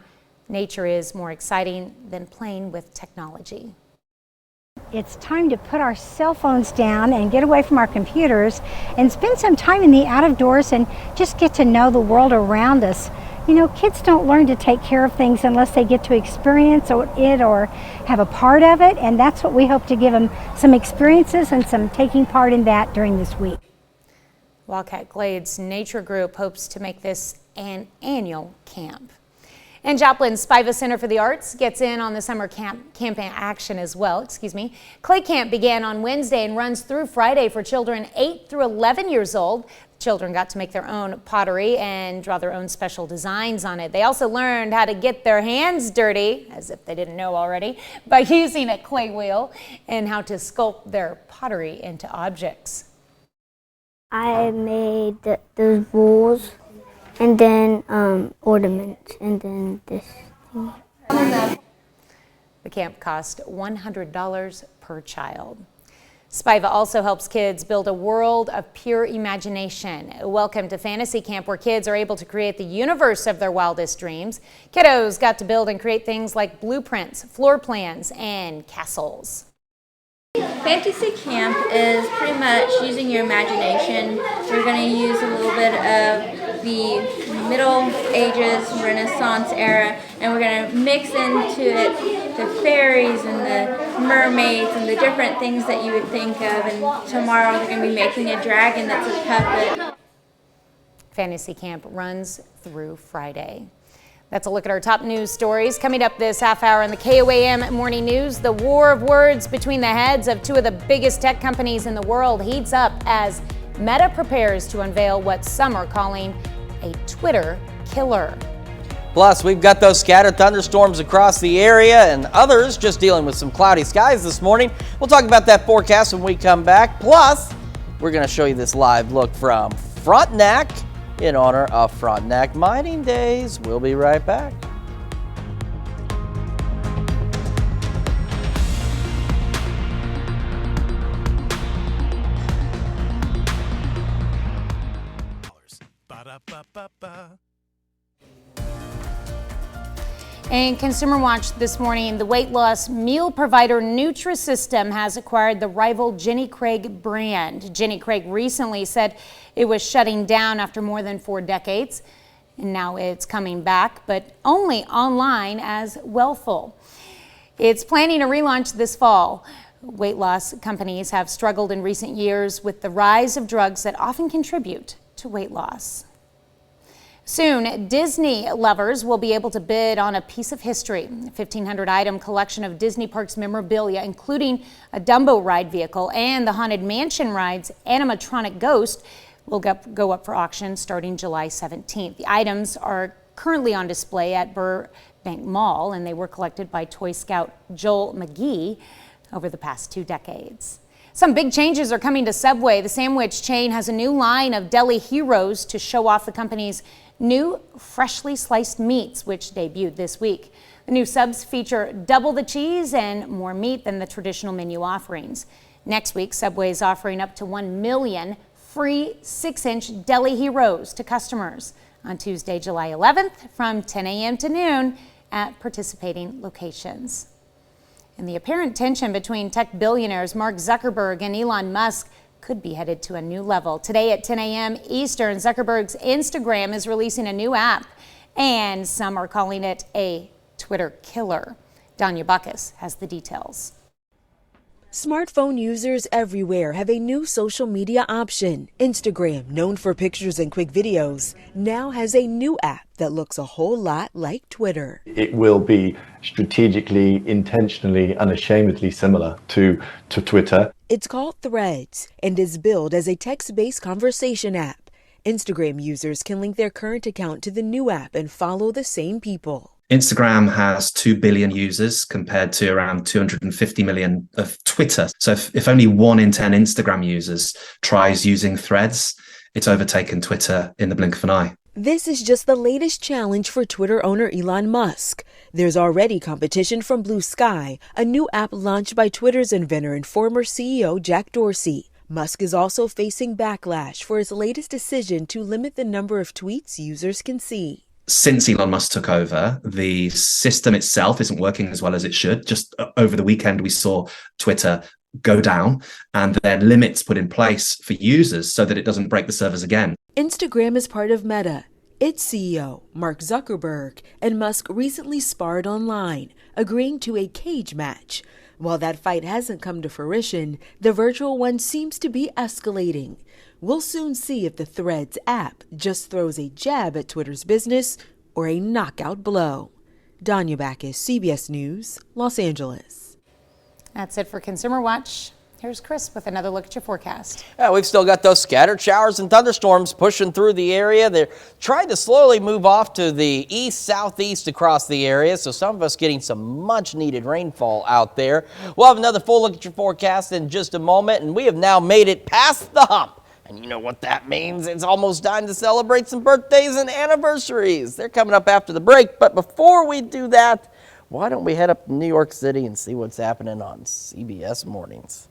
nature is more exciting than playing with technology. It's time to put our cell phones down and get away from our computers and spend some time in the out of doors and just get to know the world around us. You know, kids don't learn to take care of things unless they get to experience it or have a part of it, and that's what we hope to give them, some experiences and some taking part in that during this week. Wildcat Glades Nature Group hopes to make this an annual camp. And Joplin's Spiva Center for the Arts gets in on the summer camp action as well. Clay Camp began on Wednesday and runs through Friday for children 8 through 11 years old. Children got to make their own pottery and draw their own special designs on it. They also learned how to get their hands dirty, as if they didn't know already, by using a clay wheel, and how to sculpt their pottery into objects. I made those bowls and then ornaments and then this thing. The camp cost $100 per child. Spiva also helps kids build a world of pure imagination. Welcome to Fantasy Camp, where kids are able to create the universe of their wildest dreams. Kiddos got to build and create things like blueprints, floor plans, and castles. Fantasy Camp is pretty much using your imagination. We're going to use a little bit of the Middle Ages, Renaissance era, and we're going to mix into it the fairies and the mermaids and the different things that you would think of. And tomorrow we're going to be making a dragon that's a puppet. Fantasy Camp runs through Friday. That's a look at our top news stories. Coming up this half hour in the KOAM Morning News, the war of words between the heads of 2 of the biggest tech companies in the world heats up as Meta prepares to unveil what some are calling a Twitter killer. Plus, we've got those scattered thunderstorms across the area and others just dealing with some cloudy skies this morning. We'll talk about that forecast when we come back. Plus, we're going to show you this live look from Frontenac in honor of Frontenac Mining Days. We'll be right back. In Consumer Watch this morning, the weight loss meal provider Nutrisystem has acquired the rival Jenny Craig brand. Jenny Craig recently said it was shutting down after more than 4 decades, and now it's coming back, but only online as Wellful. It's planning a relaunch this fall. Weight loss companies have struggled in recent years with the rise of drugs that often contribute to weight loss. Soon, Disney lovers will be able to bid on a piece of history. A 1,500-item collection of Disney Parks memorabilia, including a Dumbo ride vehicle and the Haunted Mansion ride's animatronic ghost, will go up for auction starting July 17th. The items are currently on display at Burbank Mall, and they were collected by Toy Scout Joel McGee over the past 2 decades. Some big changes are coming to Subway. The sandwich chain has a new line of deli heroes to show off the company's new freshly sliced meats, which debuted this week. The new subs feature double the cheese and more meat than the traditional menu offerings. Next week, Subway is offering up to 1 million free 6-inch deli heroes to customers on Tuesday, July 11th from 10 a.m. to noon at participating locations. And the apparent tension between tech billionaires Mark Zuckerberg and Elon Musk could be headed to a new level. Today at 10 a.m. Eastern, Zuckerberg's Instagram is releasing a new app, and some are calling it a Twitter killer. Danya Bacchus has the details. Smartphone users everywhere have a new social media option. Instagram, known for pictures and quick videos, now has a new app that looks a whole lot like Twitter. It will be strategically, intentionally, unashamedly similar to Twitter. It's called Threads and is billed as a text-based conversation app. Instagram users can link their current account to the new app and follow the same people. Instagram has 2 billion users compared to around 250 million of Twitter. So if only 1 in 10 Instagram users tries using Threads, it's overtaken Twitter in the blink of an eye. This is just the latest challenge for Twitter owner Elon Musk. There's already competition from Blue Sky, a new app launched by Twitter's inventor and former CEO Jack Dorsey. Musk is also facing backlash for his latest decision to limit the number of tweets users can see. Since Elon Musk took over, the system itself isn't working as well as it should. Just over the weekend, we saw Twitter go down and then limits put in place for users so that it doesn't break the servers again. Instagram is part of Meta. Its CEO, Mark Zuckerberg, and Musk recently sparred online, agreeing to a cage match. While that fight hasn't come to fruition, the virtual one seems to be escalating. We'll soon see if the Threads app just throws a jab at Twitter's business or a knockout blow. Danya Backus, CBS News, Los Angeles. That's it for Consumer Watch. Here's Chris with another look at your forecast. Yeah, we've still got those scattered showers and thunderstorms pushing through the area. They're trying to slowly move off to the east-southeast across the area, so some of us getting some much-needed rainfall out there. We'll have another full look at your forecast in just a moment, and we have now made it past the hump. And you know what that means. It's almost time to celebrate some birthdays and anniversaries. They're coming up after the break, but before we do that, why don't we head up to New York City and see what's happening on CBS Mornings.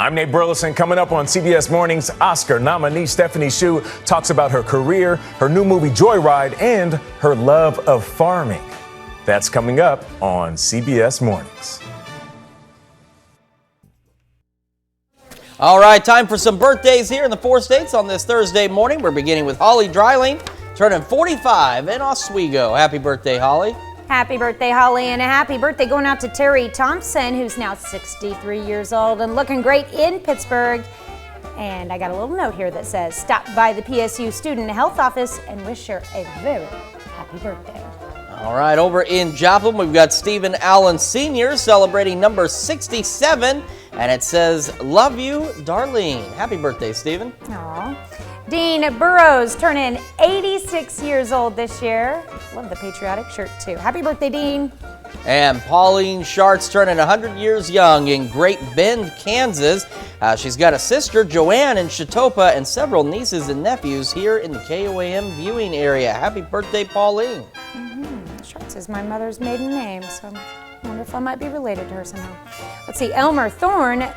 I'm Nate Burleson. Coming up on CBS Mornings, Oscar nominee Stephanie Hsu talks about her career, her new movie Joyride, and her love of farming. That's coming up on CBS Mornings. All right, time for some birthdays here in the 4 states on this Thursday morning. We're beginning with Holly Dreiling, turning 45 in Oswego. Happy birthday, Holly. Happy birthday, Holly, and a happy birthday going out to Terry Thompson, who's now 63 years old and looking great in Pittsburgh. And I got a little note here that says, stop by the PSU Student Health Office and wish her a very happy birthday. All right, over in Joplin, we've got Stephen Allen Sr. celebrating number 67, and it says, love you, Darlene. Happy birthday, Stephen. Aww. Dean Burrows turning 86 years old this year. Love the patriotic shirt, too. Happy birthday, Dean. And Pauline Schartz turning 100 years young in Great Bend, Kansas. She's got a sister, Joanne, in Chetopa, and several nieces and nephews here in the KOAM viewing area. Happy birthday, Pauline. Schartz is my mother's maiden name, so I wonder if I might be related to her somehow. Let's see, Elmer Thorne,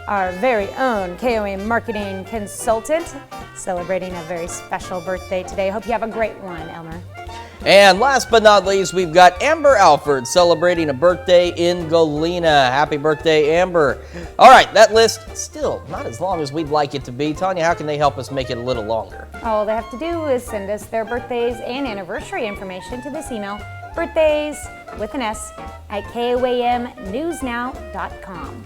our very own KOAM marketing consultant, celebrating a very special birthday today. Hope you have a great one, Elmer. And last but not least, we've got Amber Alford celebrating a birthday in Galena. Happy birthday, Amber. All right, that list still not as long as we'd like it to be. Tanya, how can they help us make it a little longer? All they have to do is send us their birthdays and anniversary information to this email, birthdays with an S at KOAMnewsnow.com.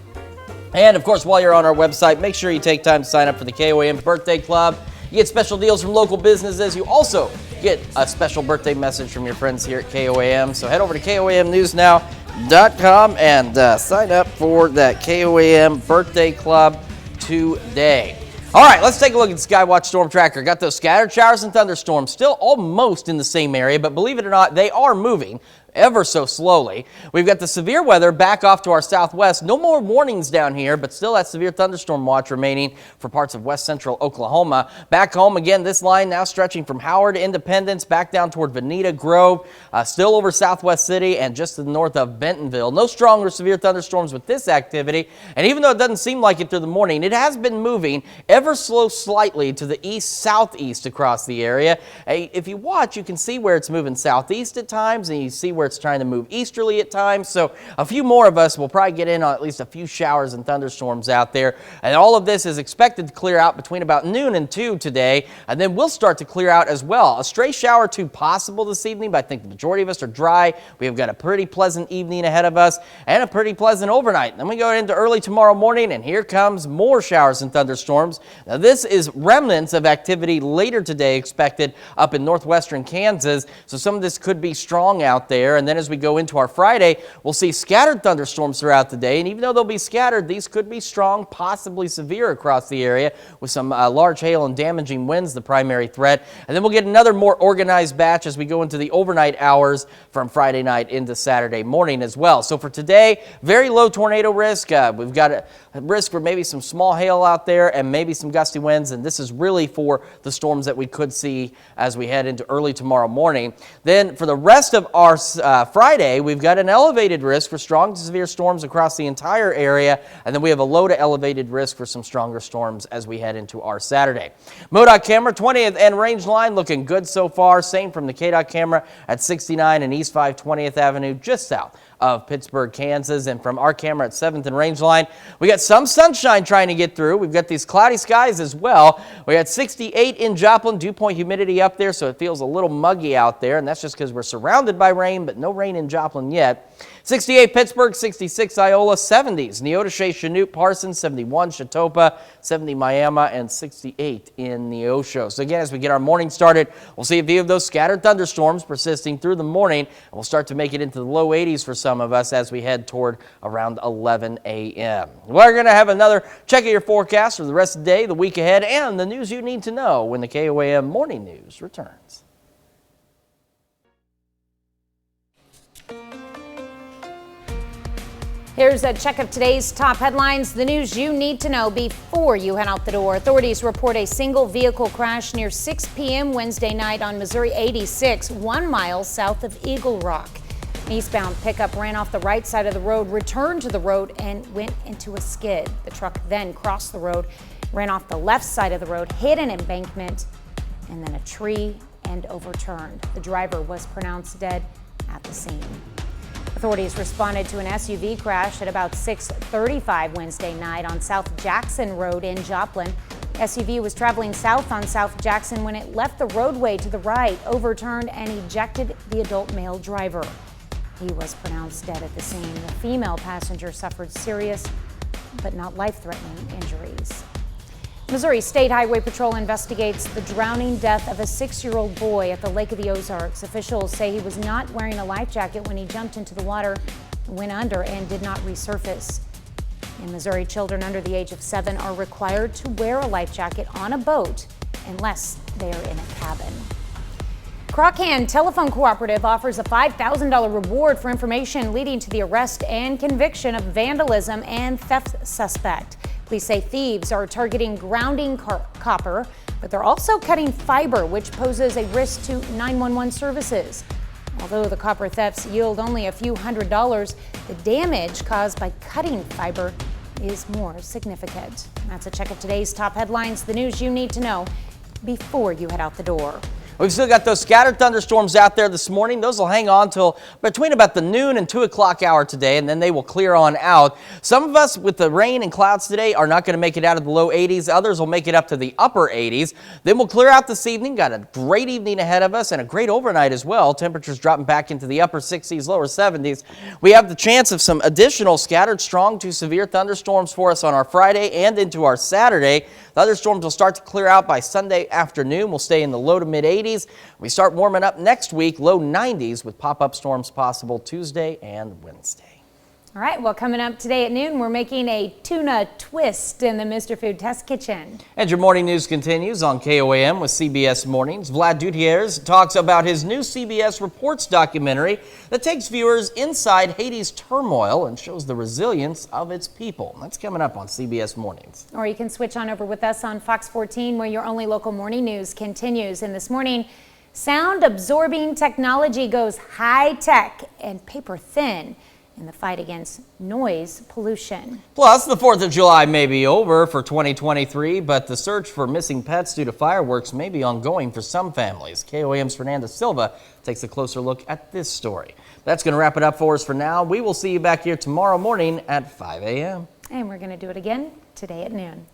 And of course, while you're on our website, make sure you take time to sign up for the KOAM Birthday Club. You get special deals from local businesses. You also get a special birthday message from your friends here at KOAM. So head over to KOAMnewsnow.com and sign up for that KOAM Birthday Club today. All right, let's take a look at the Skywatch Storm Tracker. Got those scattered showers and thunderstorms still almost in the same area, but believe it or not, they are moving ever so slowly. We've got the severe weather back off to our southwest. No more warnings down here, but still that severe thunderstorm watch remaining for parts of west central Oklahoma. Back home again, this line now stretching from Howard to Independence back down toward Veneta Grove, still over Southwest City and just to the north of Bentonville. No strong or severe thunderstorms with this activity, and even though it doesn't seem like it through the morning, it has been moving ever so slightly to the east-southeast across the area. If you watch, you can see where it's moving southeast at times, and you see where it's trying to move easterly at times. So a few more of us will probably get in on at least a few showers and thunderstorms out there. And all of this is expected to clear out between about noon and 2 today. And then we'll start to clear out as well. A stray shower or two possible this evening, but I think the majority of us are dry. We've got a pretty pleasant evening ahead of us and a pretty pleasant overnight. Then we go into early tomorrow morning, and here comes more showers and thunderstorms. Now this is remnants of activity later today expected up in northwestern Kansas. So some of this could be strong out there. there. And then as we go into our Friday, we'll see scattered thunderstorms throughout the day. And even though they'll be scattered, these could be strong, possibly severe across the area, with some large hail and damaging winds the primary threat. And then we'll get another more organized batch as we go into the overnight hours from Friday night into Saturday morning as well. So for today, very low tornado risk. We've got a risk for maybe some small hail out there and maybe some gusty winds. And this is really for the storms that we could see as we head into early tomorrow morning. Then for the rest of our Friday, we've got an elevated risk for strong to severe storms across the entire area. And then we have a low to elevated risk for some stronger storms as we head into our Saturday. MoDOT camera 20th and Range Line looking good so far. Same from the KDOT camera at 69 and East 520th Avenue, just south of Pittsburgh, Kansas. And from our camera at 7th and Range Line, we got some sunshine trying to get through. We've got these cloudy skies as well. We got 68 in Joplin, dew point humidity up there, so it feels a little muggy out there, and that's just because we're surrounded by rain, but no rain in Joplin yet. 68 Pittsburgh, 66 Iola, 70s Neodesha, Chanute, Parsons, 71 Chatopa, 70 Miami, and 68 in Neosho. So again, as we get our morning started, we'll see a few of those scattered thunderstorms persisting through the morning, and we'll start to make it into the low 80s for some of us as we head toward around 11 a.m. We're going to have another check of your forecast for the rest of the day, the week ahead, and the news you need to know when the KOAM Morning News returns. Here's a check of today's top headlines, the news you need to know before you head out the door. Authorities report a single vehicle crash near 6 p.m. Wednesday night on Missouri 86, 1 mile south of Eagle Rock. An eastbound pickup ran off the right side of the road, returned to the road, and went into a skid. The truck then crossed the road, ran off the left side of the road, hit an embankment, and then a tree, and overturned. The driver was pronounced dead at the scene. Authorities responded to an SUV crash at about 6:35 Wednesday night on South Jackson Road in Joplin. SUV was traveling south on South Jackson when it left the roadway to the right, overturned, and ejected the adult male driver. He was pronounced dead at the scene. The female passenger suffered serious but not life-threatening injuries. Missouri State Highway Patrol investigates the drowning death of a 6-year-old boy at the Lake of the Ozarks. Officials say he was not wearing a life jacket when he jumped into the water, went under, and did not resurface. In Missouri, children under the age of 7 are required to wear a life jacket on a boat unless they are in a cabin. Crockhand Telephone Cooperative offers a $5,000 reward for information leading to the arrest and conviction of vandalism and theft suspect. Police say thieves are targeting grounding copper, but they're also cutting fiber, which poses a risk to 911 services. Although the copper thefts yield only a few $100s, the damage caused by cutting fiber is more significant. That's a check of today's top headlines, the news you need to know before you head out the door. We've still got those scattered thunderstorms out there this morning. Those will hang on till between about the noon and 2 o'clock hour today, and then they will clear on out. Some of us with the rain and clouds today are not going to make it out of the low 80s. Others will make it up to the upper 80s. Then we'll clear out this evening. Got a great evening ahead of us and a great overnight as well. Temperatures dropping back into the upper 60s, lower 70s. We have the chance of some additional scattered strong to severe thunderstorms for us on our Friday and into our Saturday. Thunderstorms will start to clear out by Sunday afternoon. We'll stay in the low to mid 80s. We start warming up next week, low 90s with pop-up storms possible Tuesday and Wednesday. All right, well, coming up today at noon, we're making a tuna twist in the Mr. Food Test Kitchen. And your morning news continues on KOAM with CBS Mornings. Vlad Gutierrez talks about his new CBS Reports documentary that takes viewers inside Haiti's turmoil and shows the resilience of its people. That's coming up on CBS Mornings. Or you can switch on over with us on Fox 14, where your only local morning news continues. And this morning, sound-absorbing technology goes high-tech and paper-thin in the fight against noise pollution. Plus, the 4th of July may be over for 2023, but the search for missing pets due to fireworks may be ongoing for some families. KOAM's Fernanda Silva takes a closer look at this story. That's going to wrap it up for us for now. We will see you back here tomorrow morning at 5 a.m. And we're going to do it again today at noon.